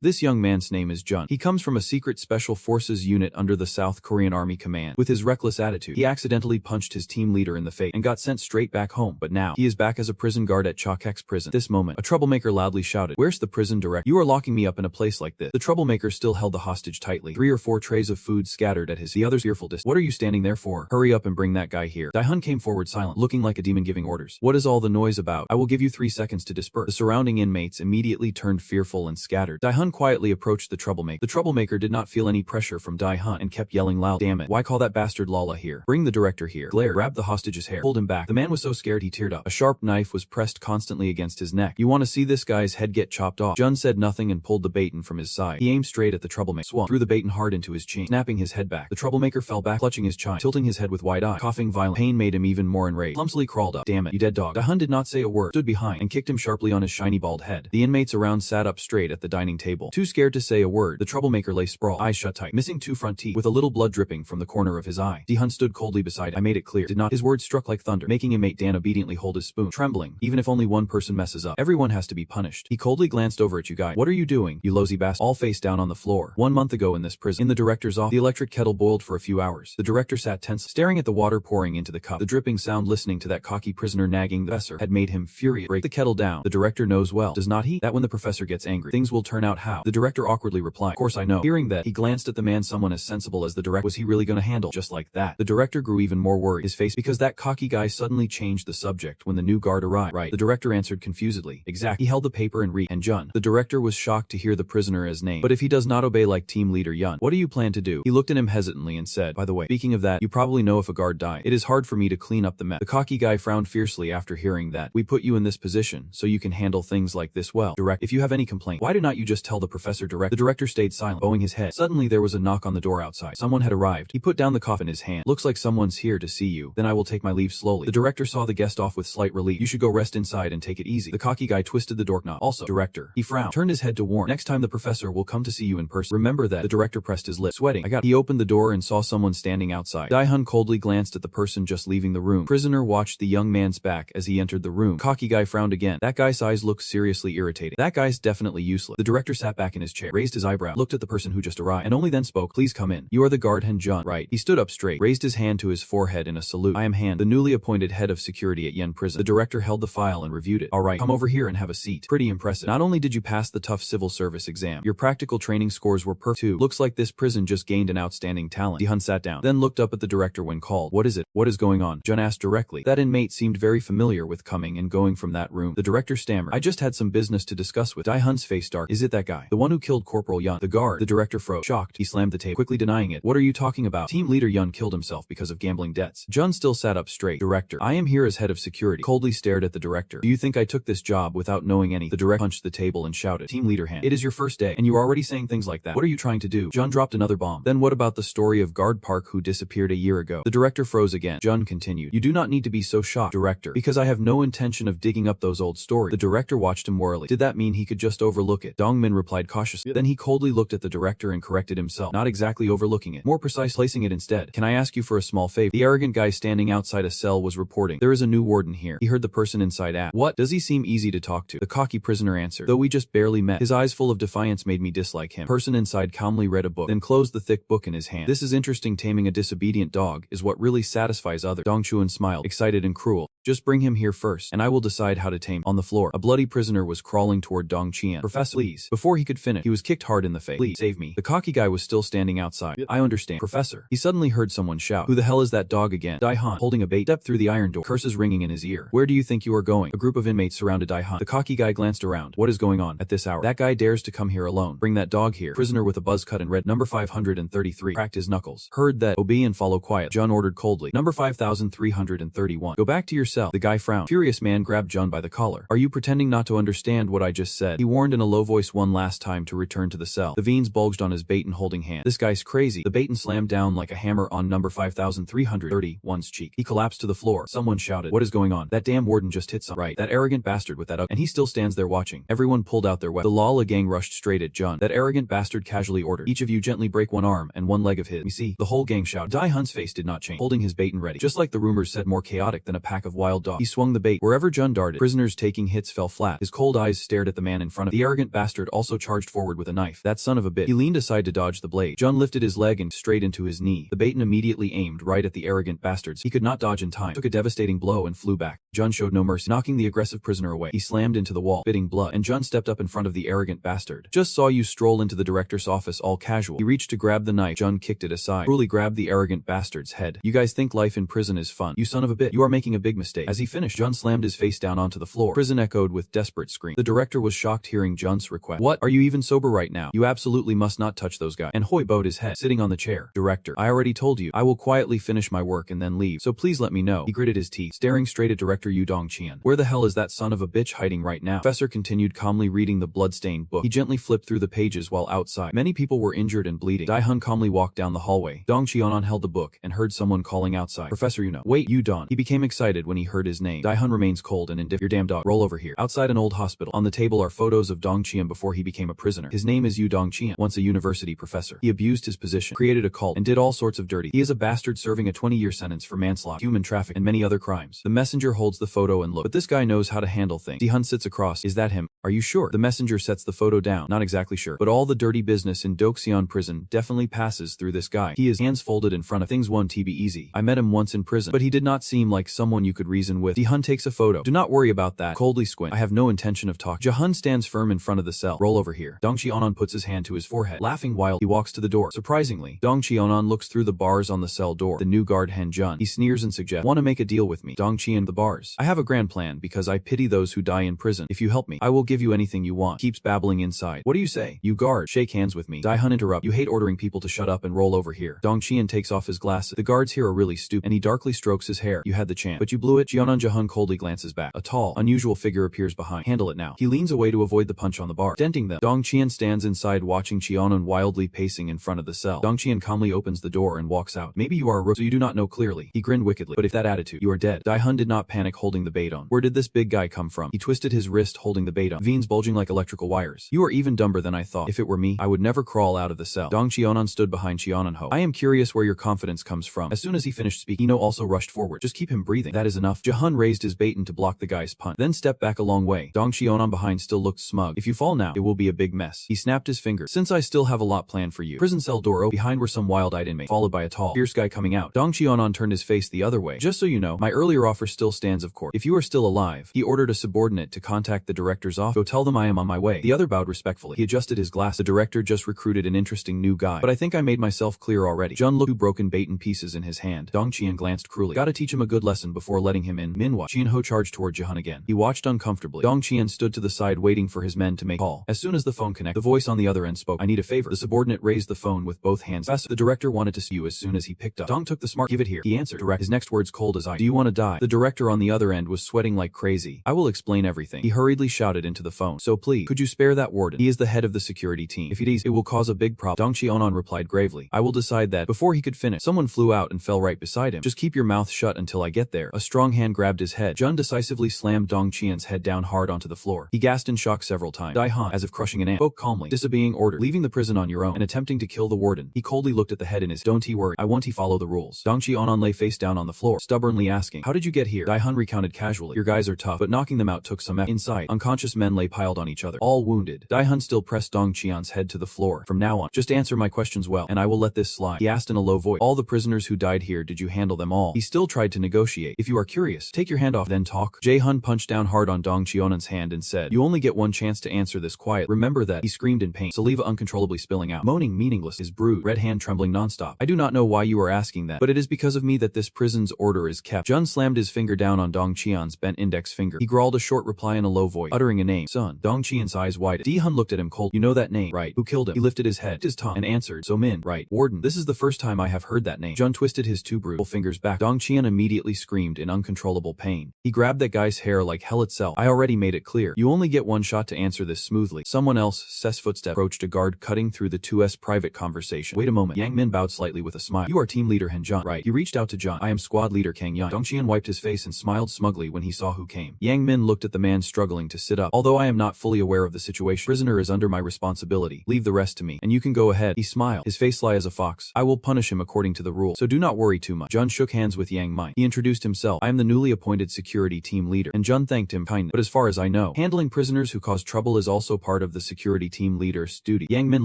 This young man's name is Jun. He comes from a secret special forces unit under the South Korean Army command. With his reckless attitude, he accidentally punched his team leader in the face and got sent straight back home. But now, he is back as a prison guard at Chokek's prison. At this moment, a troublemaker loudly shouted, "Where's the prison director? You are locking me up in a place like this." The troublemaker still held the hostage tightly. 3 or 4 trays of food scattered at his, the other's fearful distance. "What are you standing there for? Hurry up and bring that guy here." Dae-hun came forward silent, looking like a demon giving orders. "What is all the noise about? I will give you 3 seconds to disperse." The surrounding inmates immediately turned fearful and scattered. Dae-hun quietly approached the troublemaker. The troublemaker did not feel any pressure from Dae-hun and kept yelling loud, "Damn it, why call that bastard Lala here? Bring the director here." Glare grabbed the hostage's hair, pulled him back. The man was so scared he teared up. A sharp knife was pressed constantly against his neck. "You want to see this guy's head get chopped off?" Jun said nothing and pulled the baton from his side. He aimed straight at the troublemaker, swung, threw the baton hard into his chin, snapping his head back. The troublemaker fell back, clutching his chin, tilting his head with wide eye, coughing violent. Pain made him even more enraged. Clumsily crawled up. "Damn it, you dead dog." Dae-hun did not say a word, stood behind, and kicked him sharply on his shiny bald head. The inmates around sat up straight at the dining table, too scared to say a word. The troublemaker lay sprawled, eyes shut tight, missing 2 front teeth, with a little blood dripping from the corner of his eye. Dae-hun stood coldly beside him. "I made it clear." Did not. His words struck like thunder, making inmate Dan obediently hold his spoon, trembling. "Even if only one person messes up, everyone has to be punished." He coldly glanced over at you guys. "What are you doing, you lousy bastard?" All face down on the floor. 1 month ago in this prison, in the director's office, the electric kettle boiled for a few hours. The director sat tense, staring at the water pouring into the cup. The dripping sound, listening to that cocky prisoner nagging the professor, had made him furious. "Break the kettle down. The director knows well, does not he, that when the professor gets angry, things will turn out how?" The director awkwardly replied, "Of course I know." Hearing that, he glanced at the man. Someone as sensible as the director, was he really gonna handle just like that? The director grew even more worried, his face, because that cocky guy suddenly changed the subject when the new guard arrived. "Right," the director answered confusedly. "Exactly." He held the paper and read, "And Jun." The director was shocked to hear the prisoner as named. "But if he does not obey like team leader Yun, what do you plan to do?" He looked at him hesitantly and said, "By the way, speaking of that, you probably know if a guard died. It is hard for me to clean up the mess." The cocky guy frowned fiercely after hearing that. "We put you in this position so you can handle things like this well. Direct, if you have any complaint, why do not you just tell the professor direct?" The director stayed silent, bowing his head. Suddenly there was a knock on the door outside. Someone had arrived. He put down the cough in his hand. "Looks like someone's here to see you. Then I will take my leave slowly." The director saw the guest off with slight relief. "You should go rest inside and take it easy." The cocky guy twisted the doorknob. "Also, director." He frowned, turned his head to warn, "Next time the professor will come to see you in person. Remember that." The director pressed his lips, sweating. He opened the door and saw someone standing outside. Dae-hun coldly glanced at the person just leaving the room. Prisoner watched the young man's back as he entered the room. Cocky guy frowned again. That guy's eyes looked seriously irritated. "That guy's definitely useless." The director sat back in his chair, raised his eyebrow, looked at the person who just arrived, and only then spoke. "Please come in. You are the guard Han Jun, right?" He stood up straight, raised his hand to his forehead in a salute. "I am Han, the newly appointed head of security at Yen prison." The director held the file and reviewed it. "All right, come over here and have a seat. Pretty impressive. Not only did you pass the tough civil service exam, your practical training scores were perfect too. Looks like this prison just gained an outstanding talent." Dae-hun sat down, then looked up at the director when called. "What is it? What is going on?" Jun asked directly. That inmate seemed very familiar with coming and going from that room. The director stammered, "I just had some business to discuss with." Dae-hun's face dark. "Is it that guy? The one who killed Corporal Yun?" "The guard." The director froze, shocked. He slammed the table, quickly denying it. "What are you talking about? Team leader Yun killed himself because of gambling debts." Jun still sat up straight. "Director, I am here as head of security." Coldly stared at the director. "Do you think I took this job without knowing anything?" The director punched the table and shouted, "Team leader Han, it is your first day, and you are already saying things like that. What are you trying to do?" Jun dropped another bomb. "Then what about the story of Guard Park who disappeared a year ago?" The director froze again. Jun continued, "You do not need to be so shocked, director, because I have no intention of digging up those old stories." The director watched him warily. Did that mean he could just overlook it? Dongmin replied cautiously. Then he coldly looked at the director and corrected himself. Not exactly overlooking it, more precise, placing it instead. "Can I ask you for a small favor?" The arrogant guy standing outside a cell was reporting, "There is a new warden here." He heard the person inside ask, "What? Does he seem easy to talk to?" The cocky prisoner answered, "Though we just barely met." His eyes full of defiance made me dislike him. Person inside calmly read a book, then closed the thick book in his hand. "This is interesting. Taming a disobedient dog is what really satisfies others." Dong Chuan smiled, excited and cruel. "Just bring him here first, and I will decide how to tame him." On the floor, a bloody prisoner was crawling toward Dong Qian. "Professor, please." Before he could finish, he was kicked hard in the face. "Please, save me." The cocky guy was still standing outside. "I understand, Professor." He suddenly heard someone shout, "Who the hell is that dog again?" Dae-hun, holding a bait, stepped through the iron door, curses ringing in his ear. "Where do you think you are going?" A group of inmates surrounded Dae-hun. The cocky guy glanced around. "What is going on at this hour? That guy dares to come here alone. Bring that dog here." Prisoner with a buzz cut and red, number 533, cracked his knuckles. "Heard that. Obey and follow quiet." Jun ordered coldly. Number 5331. "Go back to your cell." The guy frowned. Furious man grabbed Jun by the collar. "Are you pretending not to understand what I just said?" He warned in a low voice one last time to return to the cell. The veins bulged on his baton holding hand. "This guy's crazy." The baton slammed down like a hammer on number 5331's cheek. He collapsed to the floor. Someone shouted, "What is going on? That damn warden just hit some." "Right, that arrogant bastard with that up, and he still stands there watching." Everyone pulled out their weapons. The Lala gang rushed straight at Jun. That arrogant bastard casually ordered, "Each of you gently break one arm and one leg of his." "We see." The whole gang shouted. Dae-hun's face did not change, holding his baton ready. Just like the rumors said, more chaotic than a pack of wild dogs. He swung the bait. Wherever Jun darted, prisoners taking hits fell flat. His cold eyes stared at the man in front of him. The arrogant bastard also also charged forward with a knife. That son of a bitch. He leaned aside to dodge the blade. Jun lifted his leg and straight into his knee. The baton immediately aimed right at the arrogant bastards. He could not dodge in time, took a devastating blow and flew back. Jun showed no mercy, knocking the aggressive prisoner away. He slammed into the wall, spitting blood, and Jun stepped up in front of the arrogant bastard. Just saw you stroll into the director's office all casual. He reached to grab the knife. Jun kicked it aside, cruelly grabbed the arrogant bastard's head. You guys think life in prison is fun? You son of a bitch. You are making a big mistake. As he finished, Jun slammed his face down onto the floor. Prison echoed with desperate screams. The director was shocked hearing Jun's request. What? Are you even sober right now? You absolutely must not touch those guys. And Hoi bowed his head, sitting on the chair. Director, I already told you. I will quietly finish my work and then leave. So please let me know. He gritted his teeth, staring straight at Director Yu Dongqian. Where the hell is that son of a bitch hiding right now? Professor continued calmly reading the bloodstained book. He gently flipped through the pages while outside. Many people were injured and bleeding. Daihun calmly walked down the hallway. Dong Qianan held the book and heard someone calling outside. Professor Yuno. Wait, Yu Don. He became excited when he heard his name. Daihun remains cold and indifferent. Your damn dog. Roll over here. Outside an old hospital. On the table are photos of Dong Qian before he became a prisoner. His name is Yu Dongqian, once a university professor. He abused his position, created a cult, and did all sorts of dirty. He is a bastard serving a 20-year sentence for manslaughter, human trafficking, and many other crimes. The messenger holds the photo and looks. But this guy knows how to handle things. Dihun sits across. Is that him? Are you sure? The messenger sets the photo down. Not exactly sure. But all the dirty business in Doxian prison definitely passes through this guy. He is hands folded in front of things. One TB easy. I met him once in prison, but he did not seem like someone you could reason with. Dihun takes a photo. Do not worry about that. Coldly squint. I have no intention of talking. Jahun stands firm in front of the cell. Roll over here. Dong Qianan puts his hand to his forehead, laughing while he walks to the door. Surprisingly, Dong Qianan looks through the bars on the cell door. The new guard Han Jun. He sneers and suggests, "Want to make a deal with me?" Dong Qian the bars. I have a grand plan because I pity those who die in prison. If you help me, I will give you anything you want. Keeps babbling inside. What do you say? You guard. Shake hands with me. Daihun interrupt. You hate ordering people to shut up and roll over here. Dong Qian takes off his glasses. The guards here are really stupid, and he darkly strokes his hair. You had the chance, but you blew it. Jianan Jahun coldly glances back. A tall, unusual figure appears behind. Handle it now. He leans away to avoid the punch on the bar, denting them. Dong Qian stands inside watching Qianan wildly pacing in front of the cell. Dong Qian calmly opens the door and walks out. Maybe you are a rook, so you do not know clearly. He grinned wickedly. But if that attitude, you are dead. Daihun did not panic, holding the baton. Where did this big guy come from? He twisted his wrist holding the baton, veins bulging like electrical wires. You are even dumber than I thought. If it were me, I would never crawl out of the cell. Dong Qianan stood behind Qianan Ho. I am curious where your confidence comes from. As soon as he finished speaking, Ino also rushed forward. Just keep him breathing. That is enough. Jahun raised his baton to block the guy's punch, then stepped back a long way. Dong Qianan behind still looked smug. If you fall now, it will be a big mess. He snapped his fingers. Since I still have a lot planned for you. Prison cell door open. Behind were some wild-eyed inmates, followed by a tall, fierce guy coming out. Dong Qianan turned his face the other way. Just so you know, my earlier offer still stands, of course. If you are still alive, he ordered a subordinate to contact the director's office. Go tell them I am on my way. The other bowed respectfully. He adjusted his glass. The director just recruited an interesting new guy, but I think I made myself clear already. Jun looked two broken baton pieces in his hand. Dong Qian glanced cruelly. Gotta teach him a good lesson before letting him in. Minhwa. Qian Ho charged toward Jahun again. He watched uncomfortably. Dong Qian stood to the side waiting for his men to make a call. As soon as the phone connected, the voice on the other end spoke. I need a favor. The subordinate raised the phone with both hands. Professor, the director wanted to see you as soon as he picked up. Dong took the smart. Give it here. He answered. Direct. His next words cold as ice. Do you want to die? The director on the other end was sweating like crazy. I will explain everything. He hurriedly shouted into the phone. So please, could you spare that warden? He is the head of the security team. If he does, it will cause a big problem. Dong Qianan replied gravely. I will decide that. Before he could finish, someone flew out and fell right beside him. Just keep your mouth shut until I get there. A strong hand grabbed his head. Jun decisively slammed Dong Qian's head down hard onto the floor. He gasped in shock several times. Daihun, as if crushing an ant, spoke calmly. Disobeying order, leaving the prison on your own, and attempting to kill the warden. He coldly looked at the head in his. Don't he worry. I want to follow the rules. Dong Qianan lay face down on the floor, stubbornly asking, how did you get here? Daihun recounted casually. Your guys are tough, but knocking them out took some effort. Inside, unconscious men lay piled on each other, all wounded. Daihun still pressed Dong Qian's head to the floor. From now on, just answer my questions well, and I will let this slide. He asked in a low voice. All the prisoners who died here, did you handle them all? He still tried to negotiate. If you are curious, take your hand off, then talk. Jae-hun punched down hard on Dong Qianan's hand and said, you only get one chance to answer this quiet. Remember that. He screamed in pain, saliva uncontrollably spilling out, moaning meaningless, his bruised, red hand trembling nonstop. I do not know why you are asking that, but it is because of me that this prison's order is kept. Jun slammed his finger down on Dong Qian's bent index finger. He growled a short reply in a low voice, uttering a name. Son. Dong Qian's eyes widened. Di-hun looked at him cold. You know that name, right? Who killed him? He lifted his head, his tongue, and answered, So Min, right? Warden. This is the first time I have heard that name. Jun twisted his two brutal fingers back. Dong Qian immediately screamed in uncontrollable pain. He grabbed that guy's hair like hell itself. I already made it clear. You only get one shot to answer this smoothly. Someone else, Seth's footstep, approached a guard cutting through the 2's private conversation. Wait a moment. Yang Min bowed slightly with a smile. You are team leader Han Jun, right? He reached out to Jun. I am squad leader Kang Yan. Dong Qian wiped his face and smiled smugly when he saw who came. Yang Min looked at the man struggling to sit up. Although I am not fully aware of the situation, prisoner is under my responsibility. Leave the rest to me, and you can go ahead. He smiled, his face sly as a fox. I will punish him according to the rules, so do not worry too much. Jun shook hands with Yang Min. He introduced himself. I am the newly appointed security team leader, and Jun thanked him kindly. But as far as I know, handling prisoners who cause trouble is also part part of the security team leader's duty. Yang Min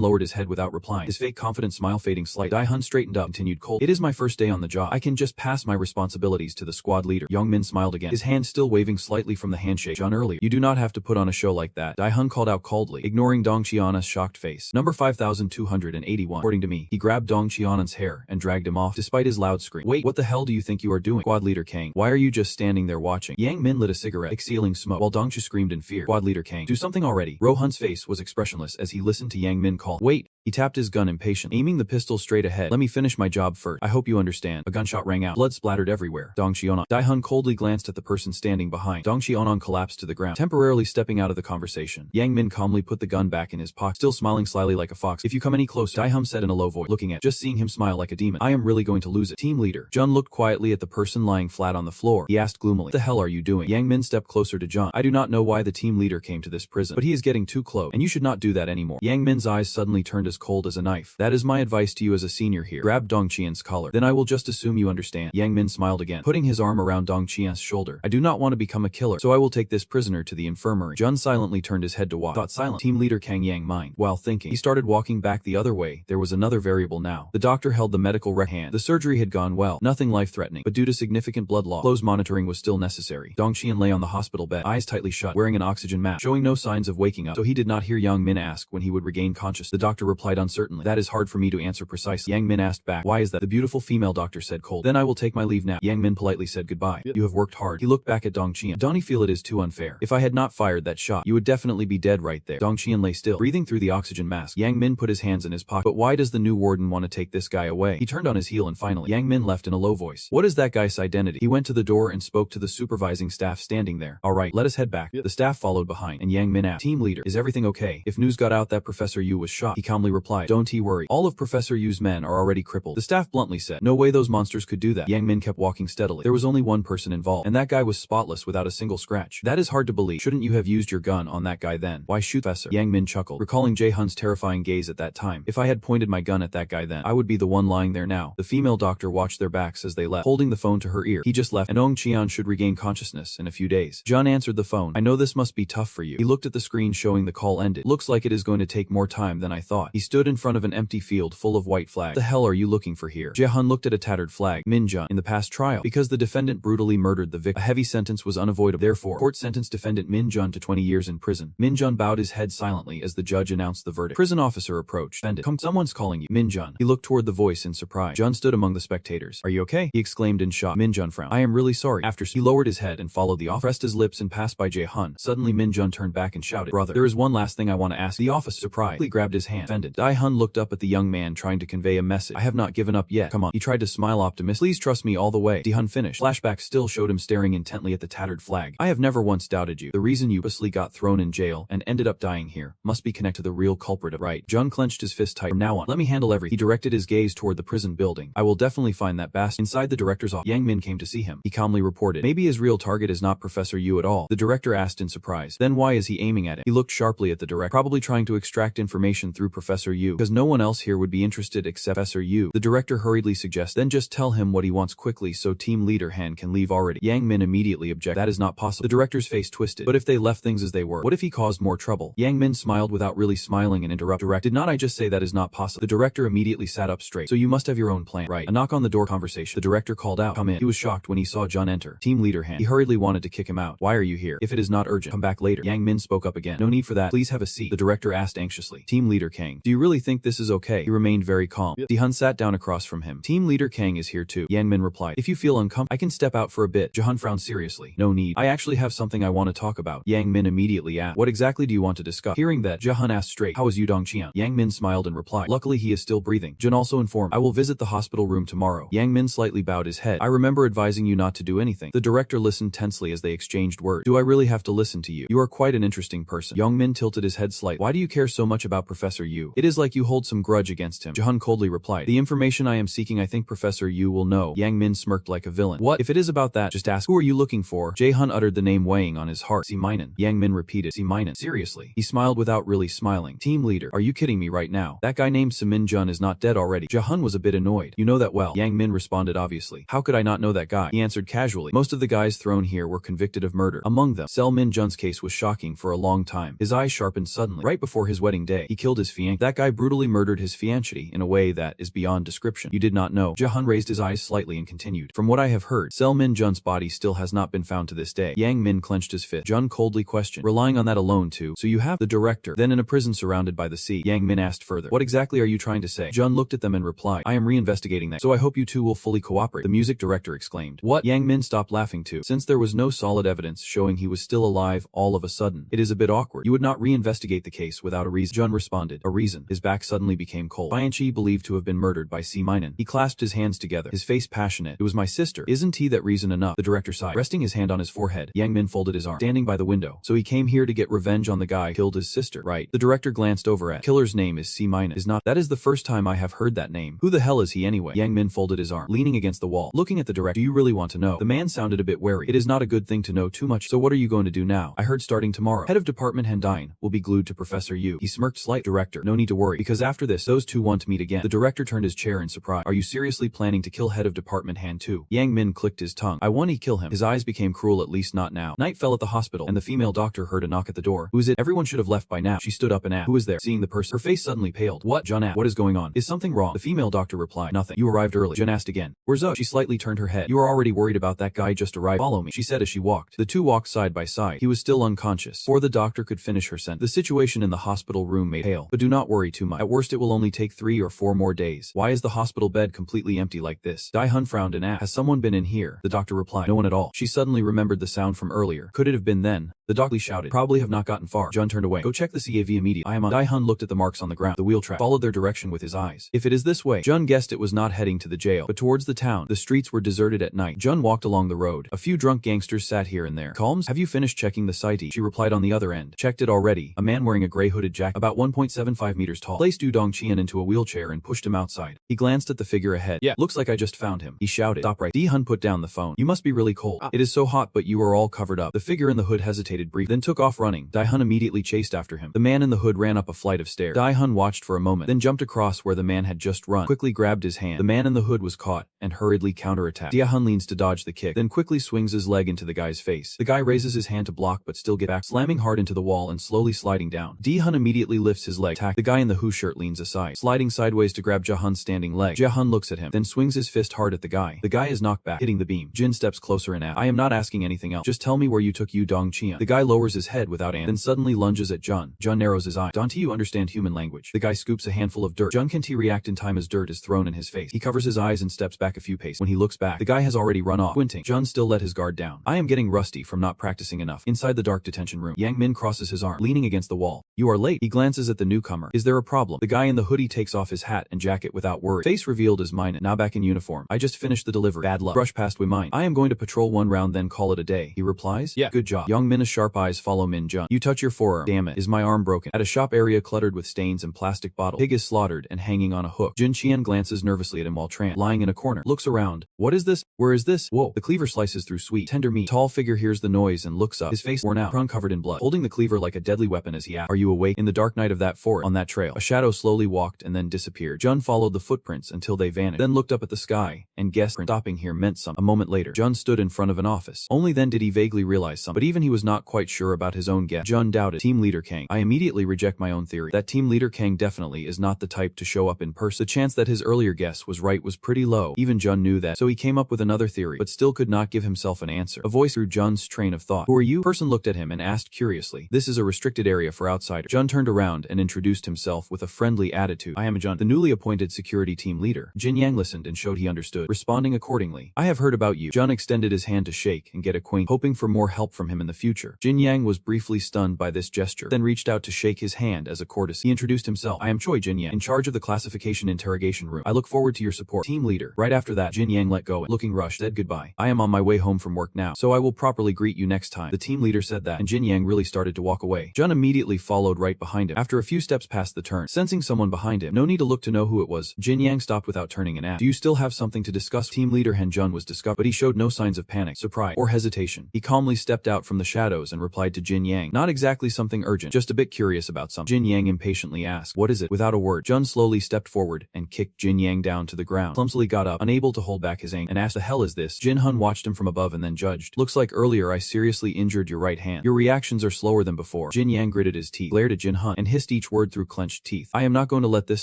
lowered his head without replying, his fake confident smile fading slight. Dae-hun straightened up and continued cold. It is my first day on the job. I can just pass my responsibilities to the squad leader. Young Min smiled again, his hand still waving slightly from the handshake done earlier. You do not have to put on a show like that, Dae-hun called out coldly, ignoring Dong Qiana's shocked face. Number 5281. According to me, he grabbed Dong Qianan's hair and dragged him off despite his loud scream. Wait, what the hell do you think you are doing? Squad leader Kang, why are you just standing there watching? Yang Min lit a cigarette, exhaling smoke, while Dong Chu screamed in fear. Squad leader Kang, do something already. Rohan's face was expressionless as he listened to Yang Min call. Wait. He tapped his gun impatiently, aiming the pistol straight ahead. Let me finish my job first. I hope you understand. A gunshot rang out. Blood splattered everywhere. Dong Qianan. Dae-hun coldly glanced at the person standing behind. Dong Qianan collapsed to the ground, temporarily stepping out of the conversation. Yang Min calmly put the gun back in his pocket, still smiling slyly like a fox. If you come any closer, Dae-hun said in a low voice, looking at, just seeing him smile like a demon. I am really going to lose it. Team leader. Jun looked quietly at the person lying flat on the floor. He asked gloomily, what the hell are you doing? Yang Min stepped closer to Jun. I do not know why the team leader came to this prison, but he is getting too close, and you should not do that anymore. Yang Min's eyes suddenly turned as cold as a knife. That is my advice to you as a senior here. Grab Dong Qian's collar. Then I will just assume you understand. Yang Min smiled again, putting his arm around Dong Qian's shoulder. I do not want to become a killer, so I will take this prisoner to the infirmary. Jun silently turned his head to watch. Thought silent. Team leader Kang Yang mind. While thinking, he started walking back the other way. There was another variable now. The doctor held the medical record hand. The surgery had gone well. Nothing life-threatening, but due to significant blood loss, close monitoring was still necessary. Dong Qian lay on the hospital bed, eyes tightly shut, wearing an oxygen mask, showing no signs of waking up, so he did not hear Yang Min ask when he would regain consciousness. The doctor replied uncertainly. That is hard for me to answer precisely. Yang Min asked back, why is that? The beautiful female doctor said cold. Then I will take my leave now. Yang Min politely said goodbye. You have worked hard. He looked back at Dong Qian. Don't you feel it is too unfair? If I had not fired that shot, you would definitely be dead right there. Dong Qian lay still, breathing through the oxygen mask. Yang Min put his hands in his pocket. But why does the new warden want to take this guy away? He turned on his heel and finally, Yang Min left in a low voice. What is that guy's identity? He went to the door and spoke to the supervising staff standing there. Alright, let us head back. The staff followed behind, and Yang Min asked, Team leader, is everything okay? If news got out that Professor Yu was shot, he calmly replied, don't he worry. All of Professor Yu's men are already crippled. The staff bluntly said, no way those monsters could do that. Yang Min kept walking steadily. There was only one person involved, and that guy was spotless without a single scratch. That is hard to believe. Shouldn't you have used your gun on that guy then? Why shoot Professor? Yang Min chuckled, recalling Jae-hun's terrifying gaze at that time. If I had pointed my gun at that guy then, I would be the one lying there now. The female doctor watched their backs as they left, holding the phone to her ear. He just left, and Dong Qian should regain consciousness in a few days. Jun answered the phone. I know this must be tough for you. He looked at the screen showing the call ended. Looks like it is going to take more time than I thought. He stood in front of an empty field full of white flags. What the hell are you looking for here? Jae-hun looked at a tattered flag. Min Jun. In the past trial, because the defendant brutally murdered the victim, a heavy sentence was unavoidable. Therefore, court sentenced defendant Min Jun to 20 years in prison. Min Jun bowed his head silently as the judge announced the verdict. Prison officer approached. Defendant, come, someone's calling you. Min Jun. He looked toward the voice in surprise. Jun stood among the spectators. Are you okay? He exclaimed in shock. Min Jun frowned. I am really sorry. After he lowered his head and followed the officer, pressed his lips and passed by Jae-hun. Suddenly Min Jun turned back and shouted, brother, there is one last thing I want to ask. The officer surprisingly grabbed his hand. Defendant. Dae-hun looked up at the young man trying to convey a message. I have not given up yet. Come on. He tried to smile optimistically. Please trust me all the way. Dae-hun finished. Flashback still showed him staring intently at the tattered flag. I have never once doubted you. The reason you purposely got thrown in jail and ended up dying here must be connected to the real culprit, right? Jun clenched his fist tight. From now on, let me handle everything. He directed his gaze toward the prison building. I will definitely find that bastard. Inside the director's office, Yang Min came to see him. He calmly reported, maybe his real target is not Professor Yu at all. The director asked in surprise. Then why is he aiming at him? He looked sharply at the director, probably trying to extract information through Professor Yu, because no one else here would be interested except Professor Yu. The director hurriedly suggests, then just tell him what he wants quickly so team leader Han can leave already. Yang Min immediately objected. That is not possible. The director's face twisted. But if they left things as they were, what if he caused more trouble? Yang Min smiled without really smiling and interrupted. Did not I just say that is not possible? The director immediately sat up straight. So you must have your own plan, right? A knock on the door conversation. The director called out, come in. He was shocked when he saw Jun enter. Team leader Han. He hurriedly wanted to kick him out. Why are you here? If it is not urgent, come back later. Yang Min spoke up again. No need for that. Please have a seat. The director asked anxiously. Team leader Kang. Do you really think this is okay? He remained very calm. Yep. Dae-hun sat down across from him. Team leader Kang is here too. Yang Min replied. If you feel uncomfortable, I can step out for a bit. Jae-hun frowned seriously. No need. I actually have something I want to talk about. Yang Min immediately asked. What exactly do you want to discuss? Hearing that, Jae-hun asked straight. How is you Dong Qian? Yang Min smiled and replied. Luckily he is still breathing. Jun also informed. I will visit the hospital room tomorrow. Yang Min slightly bowed his head. I remember advising you not to do anything. The director listened tensely as they exchanged words. Do I really have to listen to you? You are quite an interesting person. Yang Min tilted his head slightly. Why do you care so much about Professor Yu? It is like you hold some grudge against him. Jae-hun coldly replied. The information I am seeking I think Professor Yu will know. Yang Min smirked like a villain. What? If it is about that, just ask. Who are you looking for? Jae-hun uttered the name weighing on his heart. Simainen. Yang Min repeated. Simainen. Seriously. He smiled without really smiling. Team leader. Are you kidding me right now? That guy named Simin Jun is not dead already. Jae-hun was a bit annoyed. You know that well. Yang Min responded obviously. How could I not know that guy? He answered casually. Most of the guys thrown here were convicted of murder. Among them, Min Jun's case was shocking for a long time. His eyes eyes sharpened suddenly. Right before his wedding day, he killed his fiancée. That guy brutally murdered his fiancée in a way that is beyond description. You did not know. Jae-hun raised his eyes slightly and continued. From what I have heard, Seo Min-jun's body still has not been found to this day. Yang Min clenched his fist. Jun coldly questioned, relying on that alone too. So you have the director, then in a prison surrounded by the sea. Yang Min asked further, what exactly are you trying to say? Jun looked at them and replied, I am reinvestigating that, so I hope you two will fully cooperate. The music director exclaimed. What? Yang Min stopped laughing too. Since there was no solid evidence showing he was still alive all of a sudden, it is a bit awkward. You would not reinvestigate the case without a reason. Jun responded, a reason. His back suddenly became cold. Fiancée believed to have been murdered by C. Minen. He clasped his hands together, his face passionate. It was my sister. Isn't he that reason enough? The director sighed. Resting his hand on his forehead, Yang Min folded his arm, standing by the window. So he came here to get revenge on the guy who killed his sister, right? The director glanced over at killer's name is C. Minen. Is not. That is the first time I have heard that name. Who the hell is he anyway? Yang Min folded his arm, leaning against the wall, looking at the director. Do you really want to know? The man sounded a bit wary. It is not a good thing to know too much. So what are you going to do now? I heard starting tomorrow, head of department Handine will be glued to Professor Yu. He smirked slight. Director, no need to worry, because after this, those two want to meet again. The director turned his chair in surprise. Are you seriously planning to kill head of department Han too? Yang Min clicked his tongue. I want to kill him. His eyes became cruel, at least not now. Night fell at the hospital, and the female doctor heard a knock at the door. Who is it? Everyone should have left by now. She stood up and asked, who is there? Seeing the person, her face suddenly paled. What? Jun asked. What is going on? Is something wrong? The female doctor replied. Nothing. You arrived early. Jun asked again. Where's Zoe? She slightly turned her head. You are already worried about that guy just arrived. Follow me, she said as she walked. The two walked side by side. He was still unconscious. Before the doctor could finish her sentence, the situation in the hospital room made pale. But do not worry too much. At worst it will only take 3 or 4 more days. Why is the hospital bed completely empty like this? Dae-hun frowned and asked, has someone been in here? The doctor replied, no one at all. She suddenly remembered the sound from earlier. Could it have been then? The doctor shouted, probably have not gotten far. Jun turned away. Go check the CAV immediately. I am on. Dae-hun looked at the marks on the ground. The wheel track followed their direction with his eyes. If it is this way, Jun guessed it was not heading to the jail, but towards the town. The streets were deserted at night. Jun walked along the road. A few drunk gangsters sat here and there. Calms, have you finished checking the site? She replied on the other end. Checked it already. A man wearing a gray hooded jacket, about 1.75 meters tall, placed Yu Dongqian into a wheelchair and pushed him outside. He glanced at the figure ahead. Yeah, looks like I just found him. He shouted. Stop right. Dae-hun put down the phone. You must be really cold. It is so hot, but you are all covered up. The figure in the hood hesitated briefly, then took off running. Dae-hun immediately chased after him. The man in the hood ran up a flight of stairs. Dae-hun watched for a moment, then jumped across where the man had just run, quickly grabbed his hand. The man in the hood was caught and hurriedly counterattacked. Dae-hun leans to dodge the kick, then quickly swings his leg into the guy's face. The guy raises his hand to block but still get back, slamming hard into the wall and slowly sliding down. Dae-hun immediately lifts his leg. The guy in the hood shirt leans aside, sliding sideways to grab Jae-hun's standing leg. Jae-hun looks at him, then swings his fist hard at the guy. The guy is knocked back, hitting the beam. Jin steps closer and asks, I am not asking anything else. Just tell me where you took Yu Dongqian. The guy lowers his head without answering, then suddenly lunges at Jun. Jun narrows his eye. Don't you understand human language? The guy scoops a handful of dirt. Jun can't react in time as dirt is thrown in his face. He covers his eyes and steps back a few paces. When he looks back, the guy has already run off. Squinting, Jun still let his guard down. I am getting rusty from not practicing enough. Inside the dark detention room, Yang Min crosses his arm, leaning against the wall. You are late. He glances at the newcomer. Is there a problem? The guy in the hoodie takes off his hat and jacket without worry. Face revealed as mine, now back in uniform. I just finished the delivery. Bad luck. Brush past we mine. I am going to patrol 1 round then call it a day. He replies, yeah, good job. Young Min's sharp eyes follow Min Jun. You touch your forearm. Damn it. Is my arm broken? At a shop area cluttered with stains and plastic bottles, pig is slaughtered and hanging on a hook. Jin Qian glances nervously at him while Tran, lying in a corner, looks around. What is this? Where is this? Whoa. The cleaver slices through sweet, tender meat. Tall figure hears the noise and looks up, his face worn out, tongue covered in blood, holding the cleaver like a deadly weapon as he asked, are you awake? In the dark night of that forest, on that trail, a shadow slowly walked and then disappeared. Jun followed the footprints until they vanished, then looked up at the sky and guessed stopping here meant something. A moment later, Jun stood in front of an office. Only then did he vaguely realize something, but even he was not quite sure about his own guess. Jun doubted. Team leader Kang. I immediately reject my own theory. That team leader Kang definitely is not the type to show up in person. The chance that his earlier guess was right was pretty low. Even Jun knew that, so he came up with another theory, but still could not give himself an answer. A voice through Jun's train of thought. Who are you? Person looked at him and asked curiously. This is a restricted area for outsiders. Jun turned around and introduced himself with a friendly attitude. I am Jun, the newly appointed security team leader. Jin Yang listened and showed he understood, responding accordingly. I have heard about you. Jun extended his hand to shake and get acquainted, hoping for more help from him in the future. Jin Yang was briefly stunned by this gesture, then reached out to shake his hand as a courtesy. He introduced himself. I am Choi Jin Yang, in charge of the classification interrogation room. I look forward to your support. Team leader. Right after that, Jin Yang let go and, looking rushed, said goodbye. I am on my way home from work now, so I will properly greet you next time. The team leader said that, and Jin Yang really started to walk away. Jun immediately followed right behind him. After a few steps past the turn, sensing someone behind him, no need to look to know who it was, Jin Yang stopped without turning and asked, do you still have something to discuss? Team leader Han Jun was discovered, but he showed no signs of panic, surprise, or hesitation. He calmly stepped out from the shadows eyebrows and replied to Jin Yang. Not exactly something urgent, just a bit curious about something. Jin Yang impatiently asked, what is it? Without a word, Jun slowly stepped forward and kicked Jin Yang down to the ground. Clumsily got up, unable to hold back his anger, and asked, the hell is this? Jin Hun watched him from above and then judged. Looks like earlier I seriously injured your right hand. Your reactions are slower than before. Jin Yang gritted his teeth, glared at Jin Hun, and hissed each word through clenched teeth. I am not going to let this